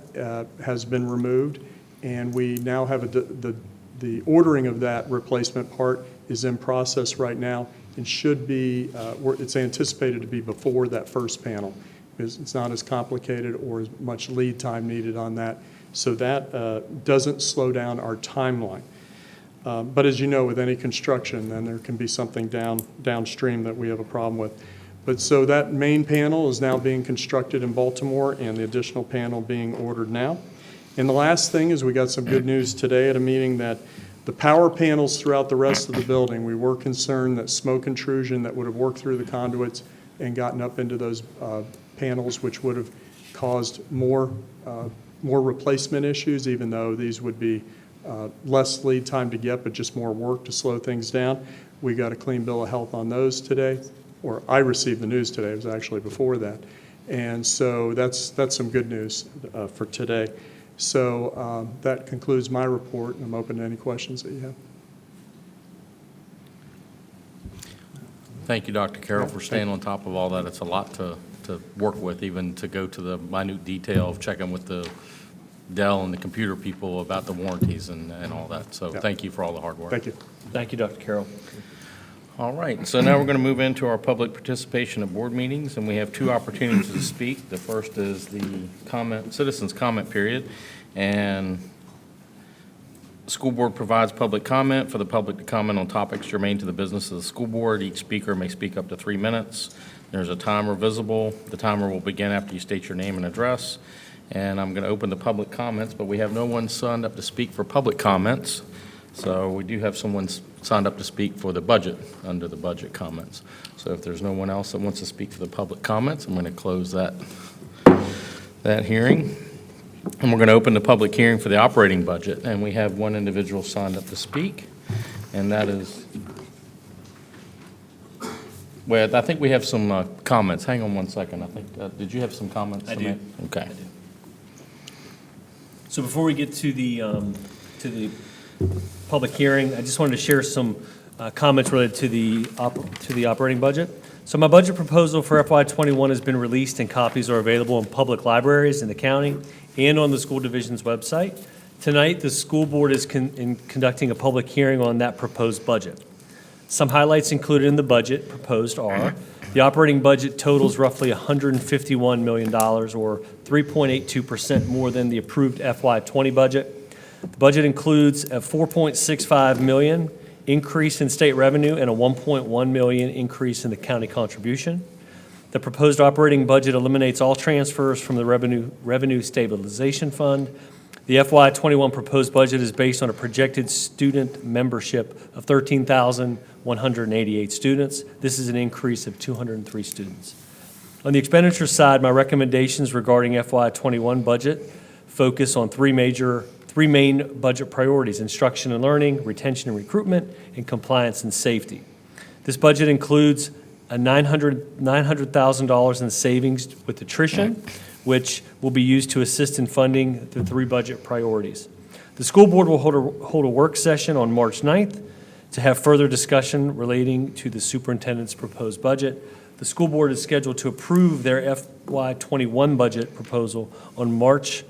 Speaker 16: has been removed. And we now have the ordering of that replacement part is in process right now, and should be, it's anticipated to be before that first panel, because it's not as complicated or as much lead time needed on that. So that doesn't slow down our timeline. But as you know, with any construction, then there can be something downstream that we have a problem with. But so that main panel is now being constructed in Baltimore, and the additional panel being ordered now. And the last thing is we got some good news today at a meeting that the power panels throughout the rest of the building, we were concerned that smoke intrusion that would have worked through the conduits and gotten up into those panels, which would have caused more replacement issues, even though these would be less lead time to get, but just more work to slow things down. We got a clean bill of health on those today, or I received the news today. It was actually before that. And so that's some good news for today. So that concludes my report, and I'm open to any questions that you have.
Speaker 1: Thank you, Dr. Carroll, for staying on top of all that. It's a lot to work with, even to go to the minute detail of checking with the Dell and the computer people about the warranties and all that. So thank you for all the hard work.
Speaker 16: Thank you.
Speaker 7: Thank you, Dr. Carroll.
Speaker 1: All right, so now we're going to move into our public participation at board meetings, and we have two opportunities to speak. The first is the citizens' comment period, and the school board provides public comment for the public to comment on topics germane to the business of the school board. Each speaker may speak up to 3 minutes. There's a timer visible. The timer will begin after you state your name and address. And I'm going to open the public comments, but we have no one signed up to speak for public comments. So we do have someone signed up to speak for the budget, under the budget comments. So if there's no one else that wants to speak for the public comments, I'm going to close that hearing. And we're going to open the public hearing for the operating budget. And we have one individual signed up to speak, and that is, well, I think we have some comments. Hang on one second. I think, did you have some comments?
Speaker 7: I do.
Speaker 1: Okay.
Speaker 7: I do. So before we get to the public hearing, I just wanted to share some comments related to the operating budget. So my budget proposal for FY21 has been released, and copies are available in public libraries in the county and on the school division's website. Tonight, the school board is conducting a public hearing on that proposed budget. Some highlights included in the budget proposed are: the operating budget totals roughly $151 million, or 3.82% more than the approved FY20 budget. The budget includes a $4.65 million increase in state revenue and a $1.1 million increase in the county contribution. The proposed operating budget eliminates all transfers from the Revenue Stabilization Fund. The FY21 proposed budget is based on a projected student membership of 13,188 students. This is an increase of 203 students. On the expenditure side, my recommendations regarding FY21 budget focus on three main budget priorities: instruction and learning, retention and recruitment, and compliance and safety. This budget includes a $900,000 in savings with attrition, which will be used to assist in funding the three budget priorities. The school board will hold a work session on March 9th to have further discussion relating to the superintendent's proposed budget. The school board is scheduled to approve their FY21 budget proposal on March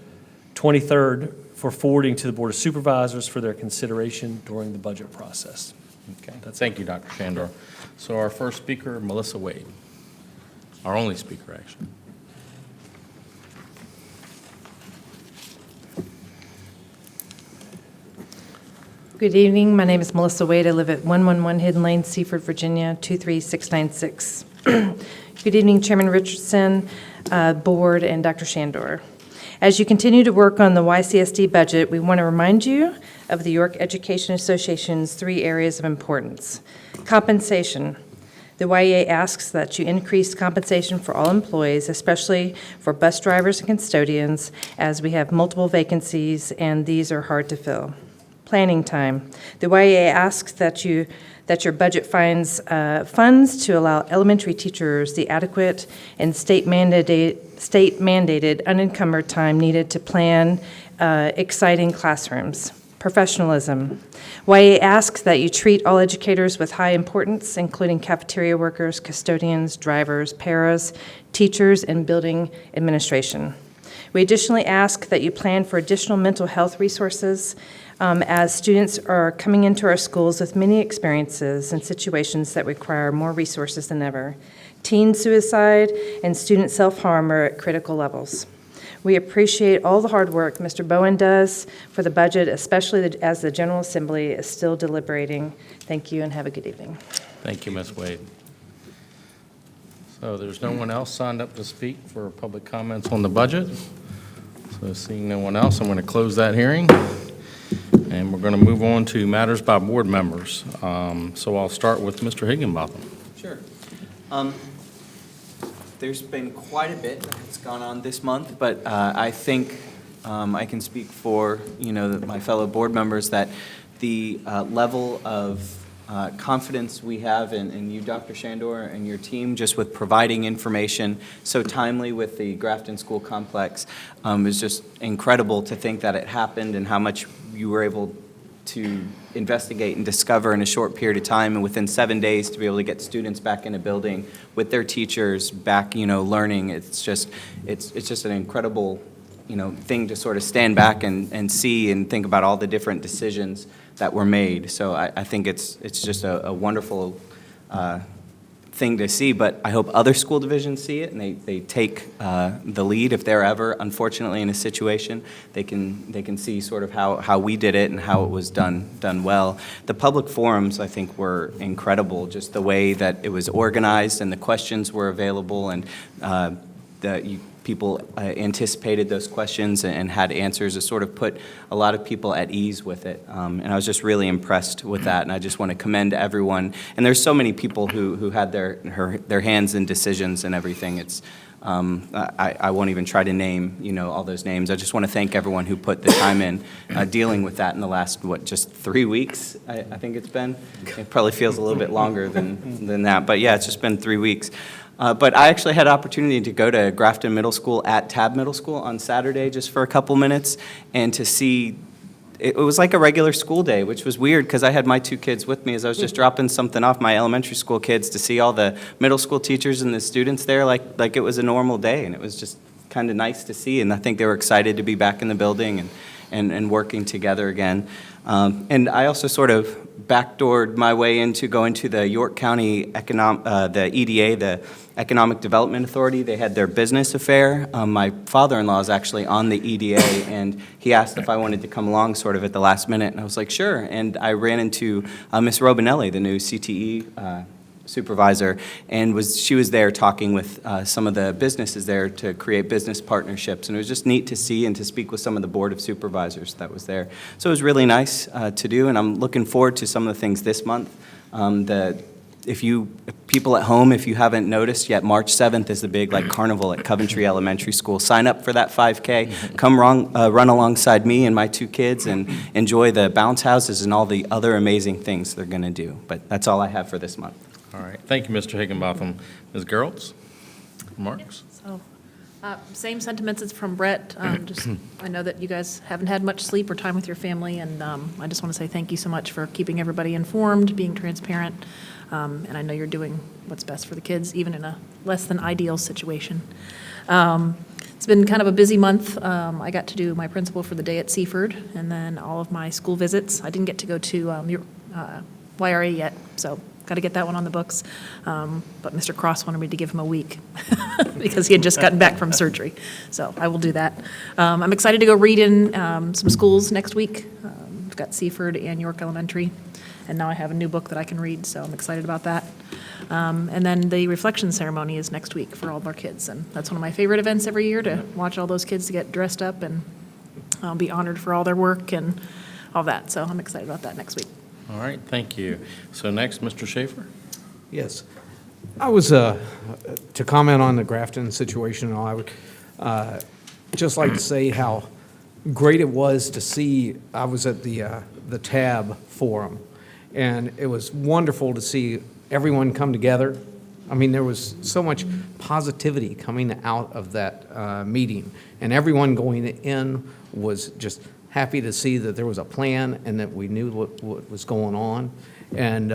Speaker 7: 23rd for forwarding to the Board of Supervisors for their consideration during the budget process.
Speaker 1: Okay. Thank you, Dr. Shandor. So our first speaker, Melissa Wade. Our only speaker, actually.
Speaker 17: Good evening. My name is Melissa Wade. I live at 111 Hidden Lane, Seaford, Virginia, 23696. Good evening, Chairman Richardson, Board, and Dr. Shandor. As you continue to work on the YCSD budget, we want to remind you of the York Education Association's 3 areas of importance. Compensation. The YEA asks that you increase compensation for all employees, especially for bus drivers and custodians, as we have multiple vacancies and these are hard to fill. Planning time. The YEA asks that your budget finds funds to allow elementary teachers the adequate and state-mandated unencumbered time needed to plan exciting classrooms. Professionalism. YEA asks that you treat all educators with high importance, including cafeteria workers, custodians, drivers, paras, teachers, and building administration. We additionally ask that you plan for additional mental health resources as students are coming into our schools with many experiences and situations that require more resources than ever. Teen suicide and student self-harm are at critical levels. We appreciate all the hard work Mr. Bowen does for the budget, especially as the General Assembly is still deliberating. Thank you and have a good evening.
Speaker 1: Thank you, Ms. Wade. So there's no one else signed up to speak for public comments on the budget. So seeing no one else, I'm going to close that hearing. And we're going to move on to matters by board members. So I'll start with Mr. Higginbotham.
Speaker 4: Sure. There's been quite a bit that's gone on this month, but I think I can speak for my fellow board members that the level of confidence we have in you, Dr. Shandor, and your team, just with providing information so timely with the Grafton School Complex, is just incredible to think that it happened and how much you were able to investigate and discover in a short period of time, and within 7 days to be able to get students back in a building with their teachers back, learning. It's just an incredible, thing to sort of stand back and see and think about all the different decisions that were made. So I think it's just a wonderful thing to see, but I hope other school divisions see it and they take the lead if they're ever, unfortunately, in a situation. They can see sort of how we did it and how it was done well. The public forums, I think, were incredible, just the way that it was organized and the questions were available, and people anticipated those questions and had answers. It sort of put a lot of people at ease with it. And I was just really impressed with that. And I just want to commend everyone. And there's so many people who had their hands in decisions and everything. It's I won't even try to name, all those names. I just want to thank everyone who put the time in dealing with that in the last, just 3 weeks, I think it's been. It probably feels a little bit longer than that. But yeah, it's just been 3 weeks. But I actually had an opportunity to go to Grafton Middle School at Tab Middle School on Saturday just for a couple minutes and to see, it was like a regular school day, which was weird because I had my 2 kids with me as I was just dropping something off, my elementary school kids, to see all the middle school teachers and the students there like it was a normal day, and it was just kind of nice to see, and I think they were excited to be back in the building and working together again. And I also sort of backdoored my way into going to the York County the EDA, the Economic Development Authority. They had their business affair. My father-in-law is actually on the EDA, and he asked if I wanted to come along sort of at the last minute, and I was like, sure. And I ran into Miss Robinelli, the new CTE supervisor, and she was there talking with some of the businesses there to create business partnerships, and it was just neat to see and to speak with some of the board of supervisors that was there. So it was really nice to do, and I'm looking forward to some of the things this month. People at home, if you haven't noticed yet, March 7th is the big carnival at Coventry Elementary School. Sign up for that 5K. Come run alongside me and my 2 kids and enjoy the bounce houses and all the other amazing things they're going to do. But that's all I have for this month.
Speaker 1: All right. Thank you, Mr. Higginbotham. Ms. Gerolds? Remarks?
Speaker 6: So, same sentiments as from Brett. I know that you guys haven't had much sleep or time with your family, and I just want to say thank you so much for keeping everybody informed, being transparent, and I know you're doing what's best for the kids, even in a less than ideal situation. It's been kind of a busy month. I got to do my principal for the day at Seaford, and then all of my school visits. I didn't get to go to YRA yet, so got to get that one on the books. But Mr. Cross wanted me to give him a week because he had just gotten back from surgery. So I will do that. I'm excited to go read in some schools next week. I've at Seaford and York Elementary. And now I have a new book that I can read, so I'm excited about that. And then the reflection ceremony is next week for all of our kids. And that's one of my favorite events every year, to watch all those kids get dressed up and be honored for all their work and all that. So I'm excited about that next week.
Speaker 1: All right, thank you. So next, Mr. Schaefer.
Speaker 3: Yes. I was, to comment on the Grafton situation, and all, I would just like to say how great it was to see. I was at the TAB forum, and it was wonderful to see everyone come together. I mean, there was so much positivity coming out of that meeting, and everyone going in was just happy to see that there was a plan and that we knew what was going on. And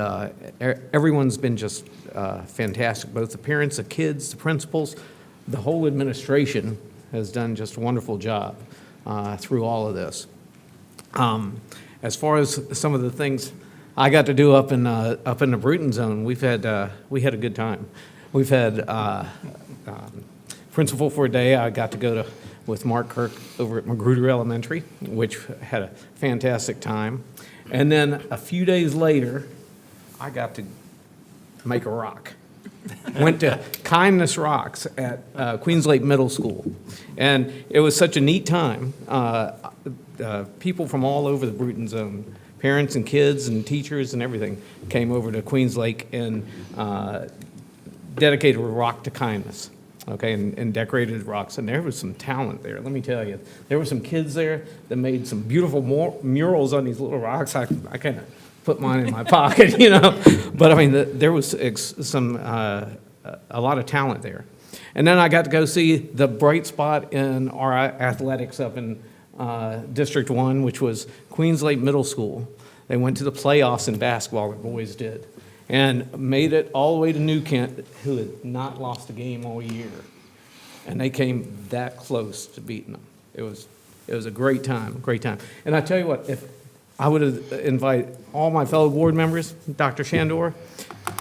Speaker 3: everyone's been just fantastic, both the parents, the kids, the principals, the whole administration has done just a wonderful job through all of this. As far as some of the things I got to do up in the Bruton zone, we had a good time. We've had principal for a day. I got to go with Mark Kirk over at Magruder Elementary, which had a fantastic time. And then a few days later, I got to make a rock. Went to Kindness Rocks at Queens Lake Middle School. And it was such a neat time. People from all over the Bruton zone, parents and kids and teachers and everything, came over to Queens Lake and dedicated a rock to kindness. Okay, and decorated rocks, and there was some talent there. Let me tell you, there were some kids there that made some beautiful murals on these little rocks. I kind of put mine in my pocket, you know. But I mean, there was a lot of talent there. And then I got to go see the bright spot in our athletics up in District 1, which was Queens Lake Middle School. They went to the playoffs in basketball, the boys did, and made it all the way to New Kent, who had not lost a game all year. And they came that close to beating them. It was a great time, great time. And I tell you what, if I would have invited all my fellow board members, Dr. Shandor,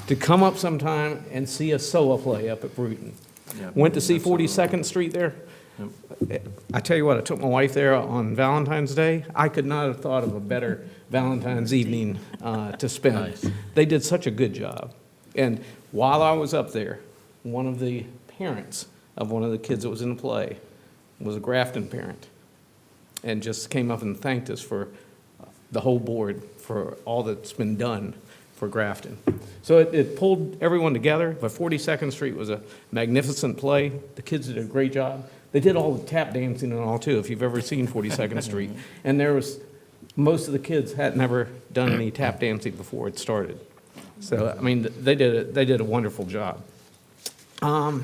Speaker 3: to come up sometime and see a SOA play up at Bruton.
Speaker 5: Yep,
Speaker 3: Went to see
Speaker 5: absolutely.
Speaker 3: 42nd Street there. I tell you what, I took my wife there on Valentine's Day. I could not have thought of a better Valentine's evening to spend.
Speaker 1: Nice.
Speaker 3: They did such a good job. And while I was up there, one of the parents of one of the kids that was in the play was a Grafton parent, and just came up and thanked us for the whole board for all that's been done for Grafton. So it pulled everyone together, but 42nd Street was a magnificent play. The kids did a great job. They did all the tap dancing and all too, if you've ever seen 42nd Street. And most of the kids had never done any tap dancing before it started. So, I mean, they did a wonderful job. Other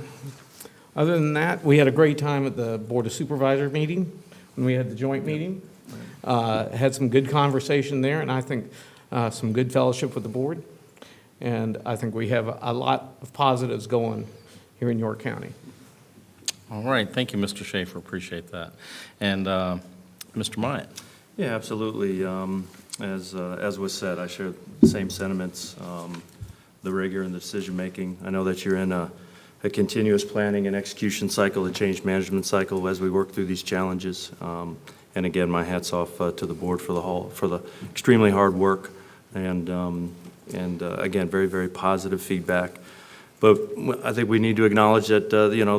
Speaker 3: than that, we had a great time at the Board of Supervisors meeting, when we had the joint meeting. Had some good conversation there, and I think some good fellowship with the board. And I think we have a lot of positives going here in York County.
Speaker 1: All right, thank you, Mr. Schaefer, appreciate that. And Mr. Myatt?
Speaker 5: Yeah, absolutely. As was said, I share the same sentiments, the rigor and the decision-making. I know that you're in a continuous planning and execution cycle, a change management cycle as we work through these challenges. And again, my hat's off to the board for the extremely hard work, and again, very, very positive feedback. But I think we need to acknowledge that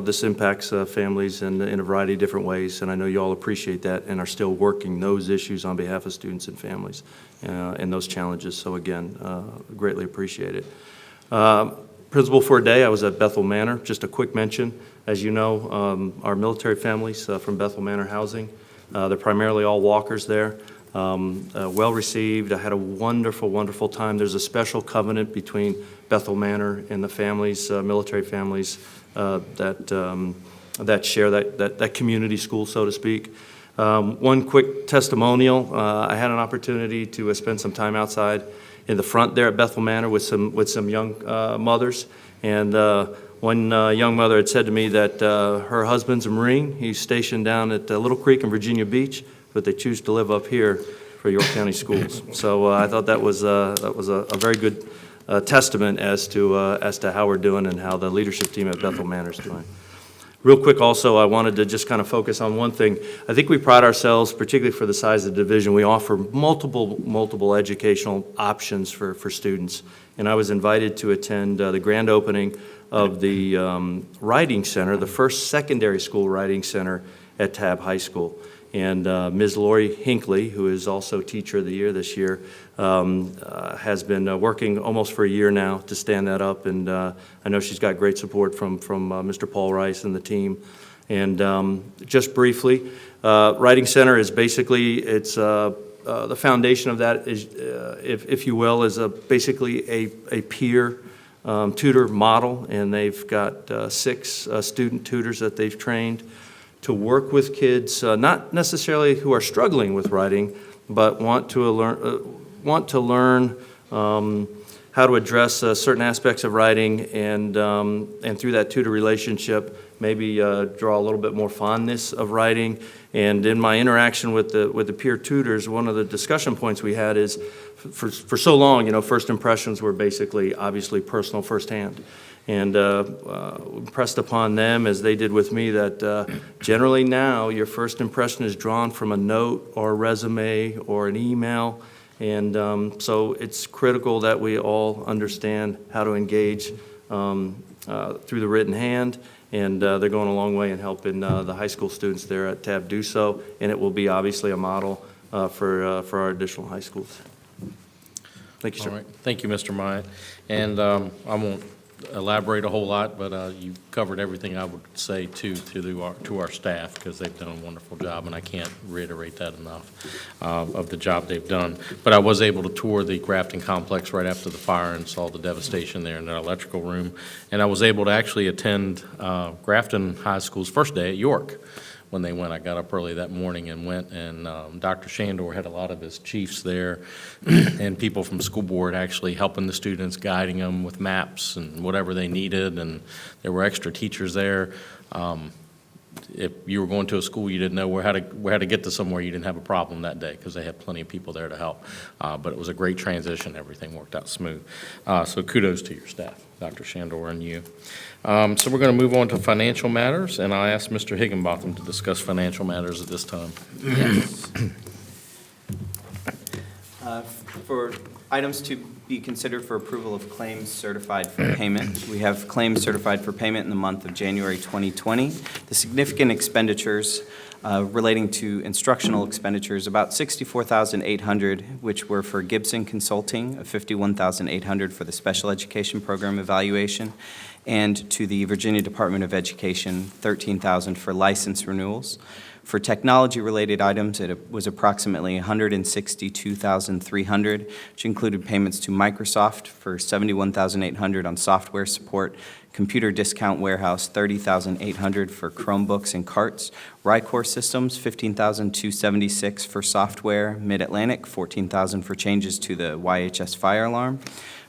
Speaker 5: this impacts families in a variety of different ways, and I know you all appreciate that and are still working those issues on behalf of students and families and those challenges. So again, greatly appreciate it. Principal for a day, I was at Bethel Manor. Just a quick mention, as you know, our military families from Bethel Manor Housing, they're primarily all walkers there. Well received. I had a wonderful, wonderful time. There's a special covenant between Bethel Manor and the families, military families that share that community school, so to speak. One quick testimonial. I had an opportunity to spend some time outside in the front there at Bethel Manor with some young mothers, and one young mother had said to me that her husband's a Marine. He's stationed down at Little Creek in Virginia Beach, but they choose to live up here for York County Schools. So I thought that was a very good testament as to how we're doing and how the leadership team at Bethel Manor is doing. Real quick also, I wanted to just kind of focus on one thing. I think we pride ourselves, particularly for the size of the division, we offer multiple educational options for students. And I was invited to attend the grand opening of the Writing Center, the first secondary school writing center at Tab High School. And Ms. Lori Hinckley, who is also Teacher of the Year this year, has been working almost for a year now to stand that up. And I know she's got great support from Mr. Paul Rice and the team. And just briefly, Writing Center is basically, it's the foundation of that is, if you will, is basically a peer tutor model. And they've got 6 student tutors that they've trained to work with kids, not necessarily who are struggling with writing, but want to learn how to address certain aspects of writing, and through that tutor relationship, maybe draw a little bit more fondness of writing. And in my interaction with the peer tutors, one of the discussion points we had is, for so long, first impressions were basically, obviously, personal firsthand. And impressed upon them, as they did with me, that generally now your first impression is drawn from a note or a resume or an email. And so it's critical that we all understand how to engage through the written hand. And they're going a long way in helping the high school students there at Tab do so. And it will be obviously a model for our additional high schools. Thank you, sir.
Speaker 1: All right. Thank you, Mr. Myatt. And I won't elaborate a whole lot, but you covered everything I would say to our staff, because they've done a wonderful job, and I can't reiterate that enough of the job they've done. But I was able to tour the Grafton complex right after the fire and saw the devastation there in their electrical room, and I was able to actually attend Grafton High School's first day at York. When they went, I got up early that morning and went, and Dr. Shandor had a lot of his chiefs there and people from school board actually helping the students, guiding them with maps and whatever they needed, and there were extra teachers there. If you were going to a school you didn't know how to get to somewhere, you didn't have a problem that day, because they had plenty of people there to help. But it was a great transition. Everything worked out smooth. So kudos to your staff, Dr. Shandor and you. So we're going to move on to financial matters, and I ask Mr. Higginbotham to discuss financial matters at this time.
Speaker 4: Yes. For items to be considered for approval of claims certified for payment, we have claims certified for payment in the month of January 2020. The significant expenditures relating to instructional expenditures, about $64,800, which were for Gibson Consulting, of $51,800 for the special education program evaluation, and to the Virginia Department of Education, $13,000 for license renewals. For technology-related items, it was approximately $162,300, which included payments to Microsoft for $71,800 on software support, Computer Discount Warehouse, $30,800 for Chromebooks and carts, Rycor Systems, $15,276 for software, Mid-Atlantic, $14,000 for changes to the YHS fire alarm,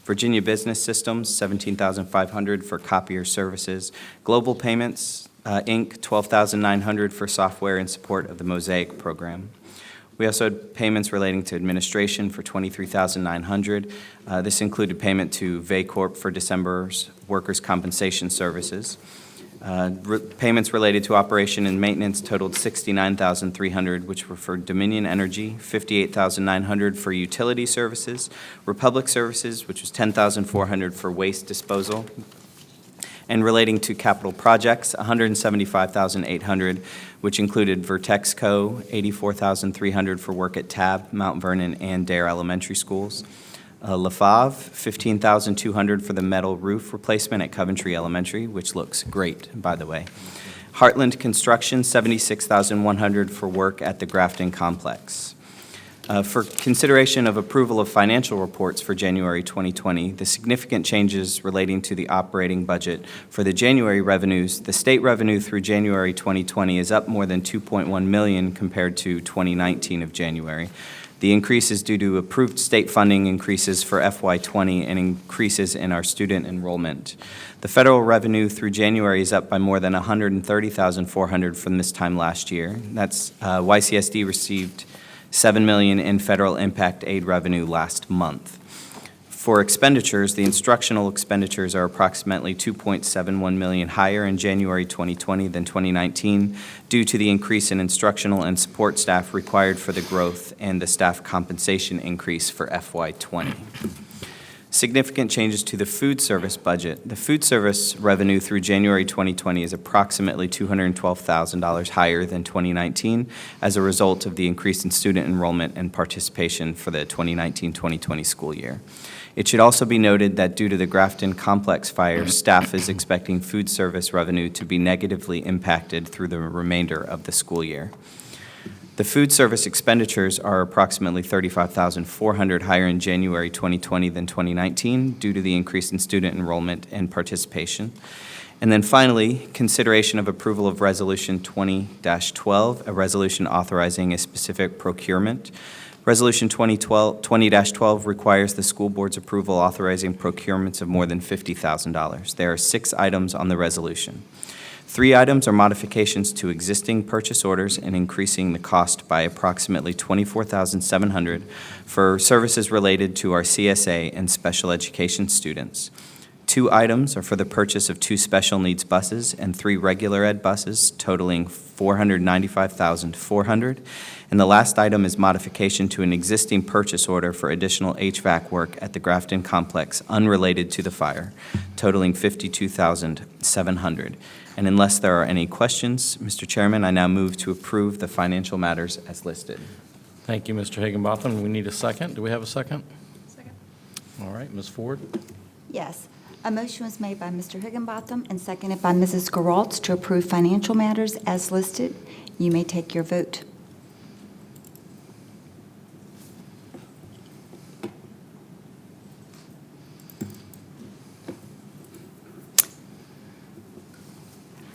Speaker 4: Virginia Business Systems, $17,500 for copier services, Global Payments, Inc., $12,900 for software in support of the Mosaic program. We also had payments relating to administration for $23,900. This included payment to VACORP for December's workers' compensation services. Payments related to operation and maintenance totaled $69,300, which were for Dominion Energy, $58,900 for utility services, Republic Services, which was $10,400 for waste disposal, and relating to capital projects, $175,800, which included Vertex Co., $84,300 for work at Tab, Mount Vernon, and Dare Elementary Schools. LaFave, $15,200 for the metal roof replacement at Coventry Elementary, which looks great, by the way. Heartland Construction, $76,100 for work at the Grafton Complex. For consideration of approval of financial reports for January 2020, the significant changes relating to the operating budget for the January revenues, the state revenue through January 2020 is up more than $2.1 million compared to 2019 of January. The increase is due to approved state funding increases for FY20 and increases in our student enrollment. The federal revenue through January is up by more than $130,400 from this time last year. That's YCSD received $7 million in federal impact aid revenue last month. For expenditures, the instructional expenditures are approximately $2.71 million higher in January 2020 than 2019 due to the increase in instructional and support staff required for the growth and the staff compensation increase for FY20. Significant changes to the food service budget. The food service revenue through January 2020 is approximately $212,000 higher than 2019 as a result of the increase in student enrollment and participation for the 2019-2020 school year. It should also be noted that due to the Grafton complex fire, staff is expecting food service revenue to be negatively impacted through the remainder of the school year. The food service expenditures are approximately $35,400 higher in January 2020 than 2019 due to the increase in student enrollment and participation. And then finally, consideration of approval of Resolution 20-12, a resolution authorizing a specific procurement. Resolution 20-12 requires the school board's approval authorizing procurements of more than $50,000. There are 6 items on the resolution. 3 items are modifications to existing purchase orders and increasing the cost by approximately $24,700 for services related to our CSA and special education students. 2 items are for the purchase of 2 special needs buses and 3 regular ed buses, totaling $495,400. And the last item is modification to an existing purchase order for additional HVAC work at the Grafton complex unrelated to the fire, totaling $52,700. And unless there are any questions, Mr. Chairman, I now move to approve the financial matters as listed.
Speaker 1: Thank you, Mr. Higginbotham. We need a second. Do we have a second? Second. All right, Ms. Ford.
Speaker 18: Yes. A motion was made by Mr. Higginbotham and seconded by Mrs. Geralds to approve financial matters as listed. You may take your vote.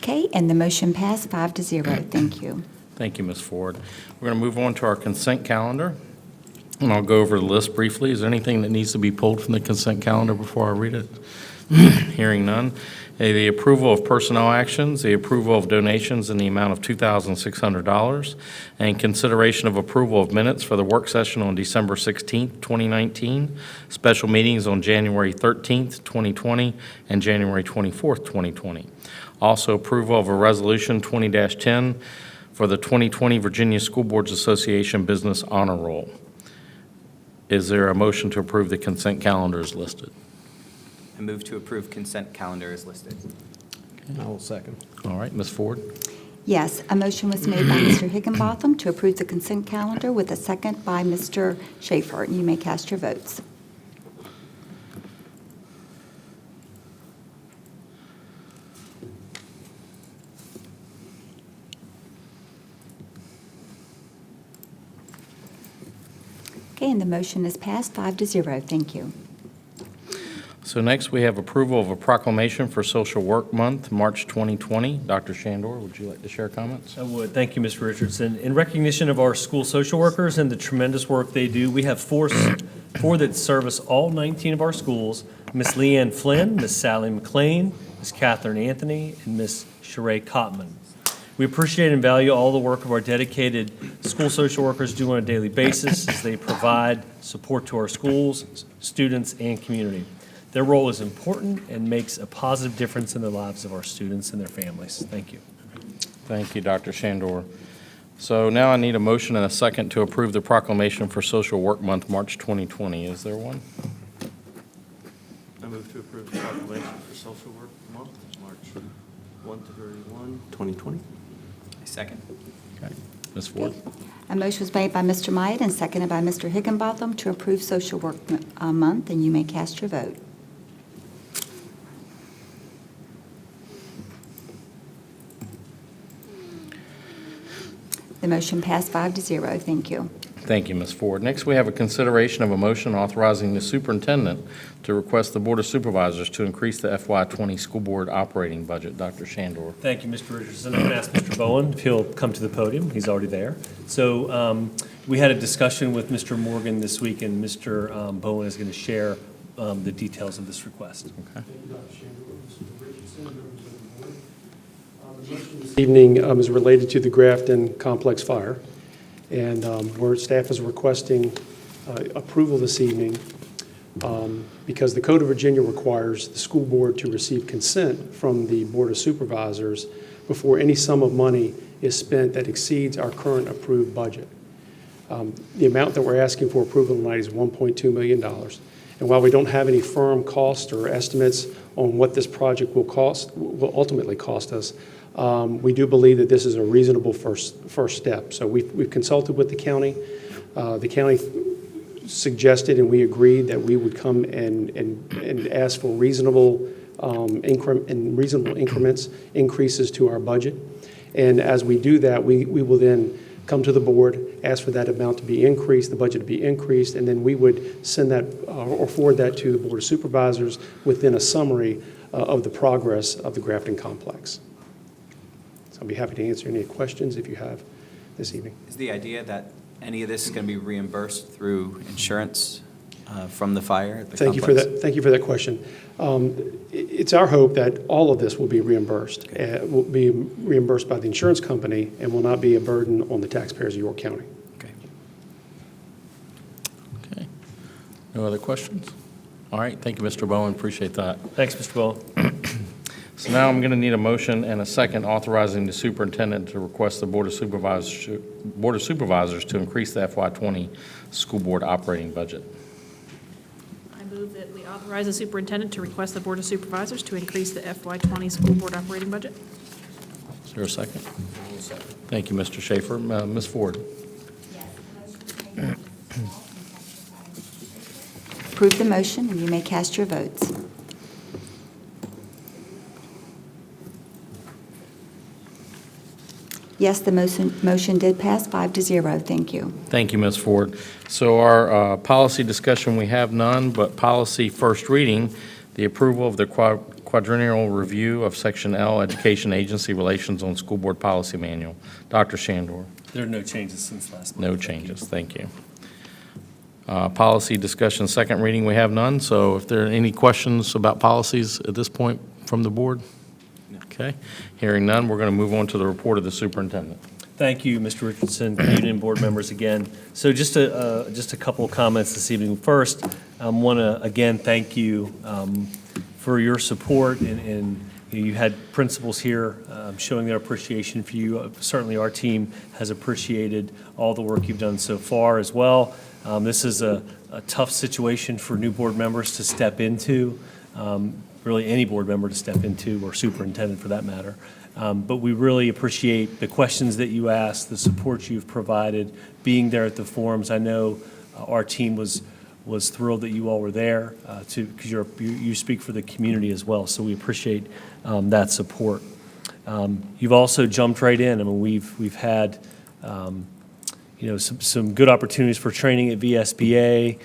Speaker 18: Okay, and the motion passed 5-0. Thank you.
Speaker 1: Thank you, Ms. Ford. We're going to move on to our consent calendar, and I'll go over the list briefly. Is there anything that needs to be pulled from the consent calendar before I read it? Hearing none. The approval of personnel actions, the approval of donations in the amount of $2,600, and consideration of approval of minutes for the work session on December 16th, 2019, special meetings on January 13th, 2020, and January 24th, 2020. Also, approval of a resolution 20-10 for the 2020 Virginia School Boards Association Business Honor Roll. Is there a motion to approve the consent calendar as listed?
Speaker 4: I move to approve consent calendar as listed.
Speaker 3: I will second.
Speaker 1: All right, Ms. Ford.
Speaker 18: Yes, a motion was made by Mr. Higginbotham to approve the consent calendar with a second by Mr. Schaefer. You may cast your votes. Okay, and the motion is passed 5-0. Thank you.
Speaker 1: So next, we have approval of a proclamation for Social Work Month, March 2020. Dr. Shandor, would you like to share comments?
Speaker 7: I would. Thank you, Mr. Richardson. In recognition of our school social workers and the tremendous work they do, we have four that service all 19 of our schools: Miss Leanne Flynn, Miss Sally McLean, Miss Catherine Anthony, and Miss Sheree Cotman. We appreciate and value all the work of our dedicated school social workers do on a daily basis as they provide support to our schools, students, and community. Their role is important and makes a positive difference in the lives of our students and their families. Thank you.
Speaker 1: Thank you, Dr. Shandor. So now I need a motion and a second to approve the proclamation for Social Work Month, March 2020. Is there one?
Speaker 5: I move to approve the proclamation for Social Work Month, March 1 to 31, 2020.
Speaker 4: I second.
Speaker 1: Okay. Ms. Ford?
Speaker 18: A motion was made by Mr. Myatt and seconded by Mr. Higginbotham to approve Social Work Month, and you may cast your vote. The motion passed 5-0. Thank you.
Speaker 1: Thank you, Ms. Ford. Next, we have a consideration of a motion authorizing the superintendent to request the Board of Supervisors to increase the FY20 school board operating budget. Dr. Shandor.
Speaker 7: Thank you, Mr. Richardson. I'm going to ask Mr. Bowen if he'll come to the podium. He's already there. So we had a discussion with Mr. Morgan this week, and Mr. Bowen is going to share the details of this request.
Speaker 1: Okay.
Speaker 16: Thank you, Dr. Shandor. Mr. Richardson, members of the board. The motion this evening is related to the Grafton complex fire, and where staff is requesting approval this evening because the Code of Virginia requires the school board to receive consent from the Board of Supervisors before any sum of money is spent that exceeds our current approved budget. The amount that we're asking for approval tonight is $1.2 million. And while we don't have any firm cost or estimates on what this project will ultimately cost us, we do believe that this is a reasonable first step. So we've consulted with the county. The county suggested and we agreed that we would come and ask for reasonable increments, increases to our budget. And as we do that, we will then come to the board, ask for that amount to be increased, the budget to be increased, and then we would send that or forward that to the Board of Supervisors within a summary of the progress of the Grafton complex. So I'll be happy to answer any questions if you have this evening.
Speaker 4: Is the idea that any of this is going to be reimbursed through insurance from the fire at the
Speaker 16: Thank
Speaker 4: complex?
Speaker 16: you for that question. It's our hope that all of this will be reimbursed. Will be reimbursed by the insurance company and will not be a burden on the taxpayers of York County.
Speaker 1: Okay. No other questions? All right, thank you, Mr. Bowen, appreciate that.
Speaker 7: Thanks, Mr. Bowen.
Speaker 1: So now I'm going to need a motion and a second authorizing the superintendent to request the Board of Supervisors to increase the FY20 school board operating budget.
Speaker 6: I move that we authorize the superintendent to request the Board of Supervisors to increase the FY20 school board operating budget.
Speaker 1: Is there a second? Thank you, Mr. Schaefer. Ms. Ford?
Speaker 18: Approve the motion, and you may cast your votes. Yes, the motion did pass 5-0. Thank you.
Speaker 1: Thank you, Ms. Ford. So our policy discussion, we have none, but policy first reading, the approval of the quadrennial review of Section L, Education Agency Relations on School Board Policy Manual. Dr. Shandor.
Speaker 7: There are no changes since last month.
Speaker 1: No changes, thank you. Policy discussion, second reading, we have none. So if there are any questions about policies at this point from the board? Okay, hearing none, we're going to move on to the report of the superintendent.
Speaker 7: Thank you, Mr. Richardson, good evening, board members again. So just a couple of comments this evening. First, I want to again thank you for your support, and you had principals here showing their appreciation for you. Certainly our team has appreciated all the work you've done so far as well. This is a tough situation for new board members to step into. Really any board member to step into, or superintendent for that matter. But we really appreciate the questions that you asked, the support you've provided, being there at the forums. I know our team was thrilled that you all were there because you speak for the community as well. So we appreciate that support. You've also jumped right in. I mean, we've had some good opportunities for training at VSBA.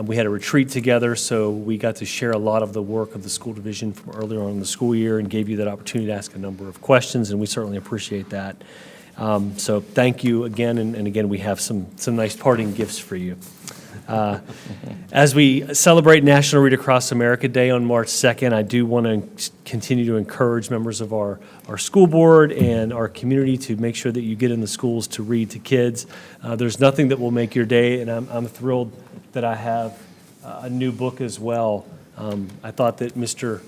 Speaker 7: We had a retreat together, so we got to share a lot of the work of the school division from earlier on in the school year and gave you that opportunity to ask a number of questions, and we certainly appreciate that. So thank you again, and again, we have some nice parting gifts for you. As we celebrate National Read Across America Day on March 2nd, I do want to continue to encourage members of our school board and our community to make sure that you get in the schools to read to kids. There's nothing that will make your day, and I'm thrilled that I have a new book as well. I thought that Mr.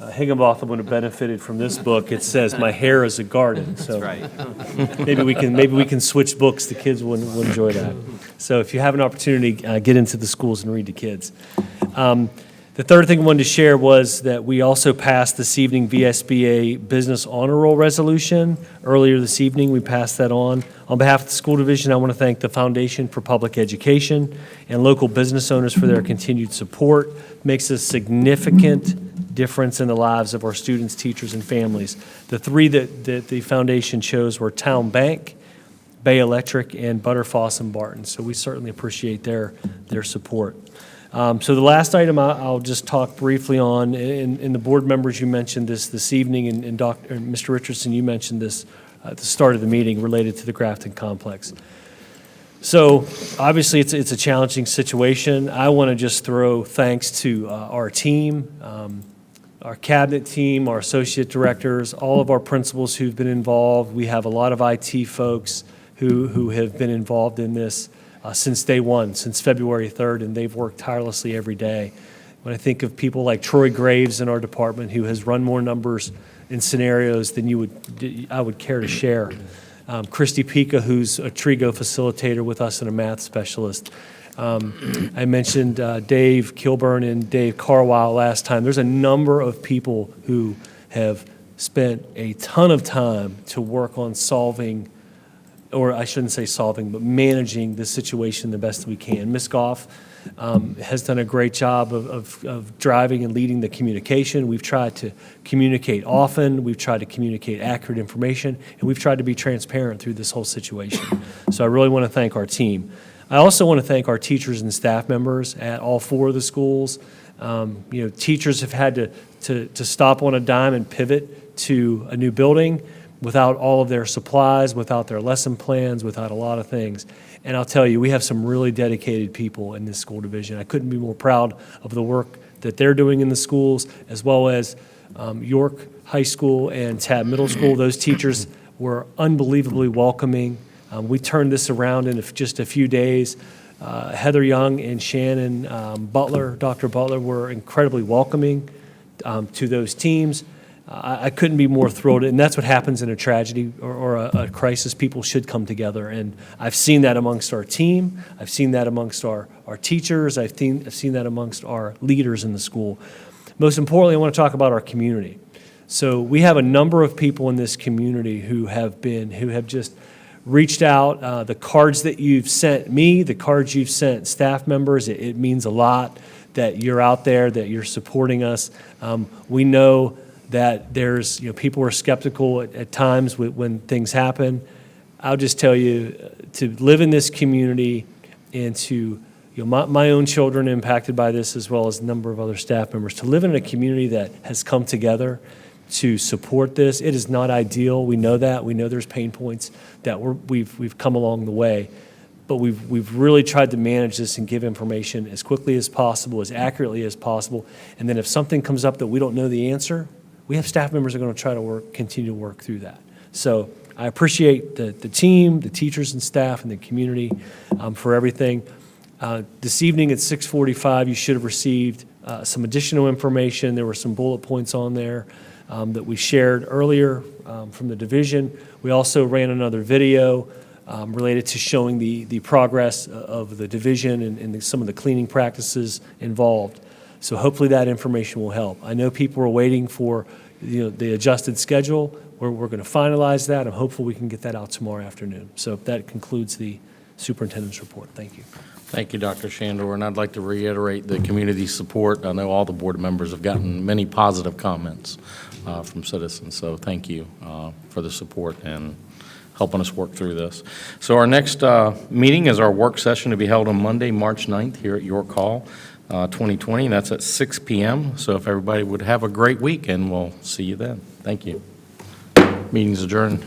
Speaker 7: Higginbotham would have benefited from this book. It says, "My hair is a garden." So
Speaker 4: That's right.
Speaker 7: maybe we can switch books. The kids will enjoy that. So if you have an opportunity, get into the schools and read to kids. The third thing I wanted to share was that we also passed this evening VSBA Business Honor Roll Resolution. Earlier this evening, we passed that on. On behalf of the school division, I want to thank the Foundation for Public Education and local business owners for their continued support. It makes a significant difference in the lives of our students, teachers, and families. The three that the foundation chose were Town Bank, Bay Electric, and Butterfoss and Barton. So we certainly appreciate their support. So the last item I'll just talk briefly on, and the board members, you mentioned this evening, and Mr. Richardson, you mentioned this at the start of the meeting related to the Grafton complex. So obviously it's a challenging situation. I want to just throw thanks to our team, our cabinet team, our associate directors, all of our principals who've been involved. We have a lot of IT folks who have been involved in this. since day one, since February 3rd, and they've worked tirelessly every day. When I think of people like Troy Graves in our department, who has run more numbers in scenarios than I would care to share. Christy Pica, who's a Trigo facilitator with us and a math specialist. I mentioned Dave Kilburn and Dave Carwile last time. There's a number of people who have spent a ton of time to work on solving, or I shouldn't say solving, but managing the situation the best we can. Ms. Goff has done a great job of driving and leading the communication. We've tried to communicate often. We've tried to communicate accurate information, and we've tried to be transparent through this whole situation. So I really want to thank our team. I also want to thank our teachers and staff members at all 4 of the schools. Teachers have had to stop on a dime and pivot to a new building without all of their supplies, without their lesson plans, without a lot of things. And I'll tell you, we have some really dedicated people in this school division. I couldn't be more proud of the work that they're doing in the schools, as well as York High School and Tab Middle School. Those teachers were unbelievably welcoming. We turned this around in just a few days. Heather Young and Shannon Butler, Dr. Butler, were incredibly welcoming to those teams. I couldn't be more thrilled, and that's what happens in a tragedy or a crisis. People should come together, and I've seen that amongst our team. I've seen that amongst our teachers. I've seen that amongst our leaders in the school. Most importantly, I want to talk about our community. So we have a number of people in this community who have just reached out. The cards that you've sent me, the cards you've sent staff members, it means a lot that you're out there, that you're supporting us. We know that there's, people are skeptical at times when things happen. I'll just tell you, to live in this community and to, my own children impacted by this, as well as a number of other staff members, to live in a community that has come together to support this. It is not ideal. We know that. We know there's pain points that we've come along the way. But we've really tried to manage this and give information as quickly as possible, as accurately as possible. And then if something comes up that we don't know the answer, we have staff members that are going to try to continue to work through that. So I appreciate the team, the teachers and staff, and the community for everything. This evening at 6:45, you should have received some additional information. There were some bullet points on there that we shared earlier from the division. We also ran another video related to showing the progress of the division and some of the cleaning practices involved. So hopefully that information will help. I know people are waiting for the adjusted schedule. We're going to finalize that. I'm hopeful we can get that out tomorrow afternoon. So that concludes the superintendent's report. Thank you.
Speaker 1: Thank you, Dr. Shandor, and I'd like to reiterate the community support. I know all the board members have gotten many positive comments from citizens, so thank you for the support and helping us work through this. So our next meeting is our work session to be held on Monday, March 9th here at York Hall, 2020, and that's at 6 p.m. So if everybody would have a great week, and we'll see you then. Thank you. Meeting's adjourned.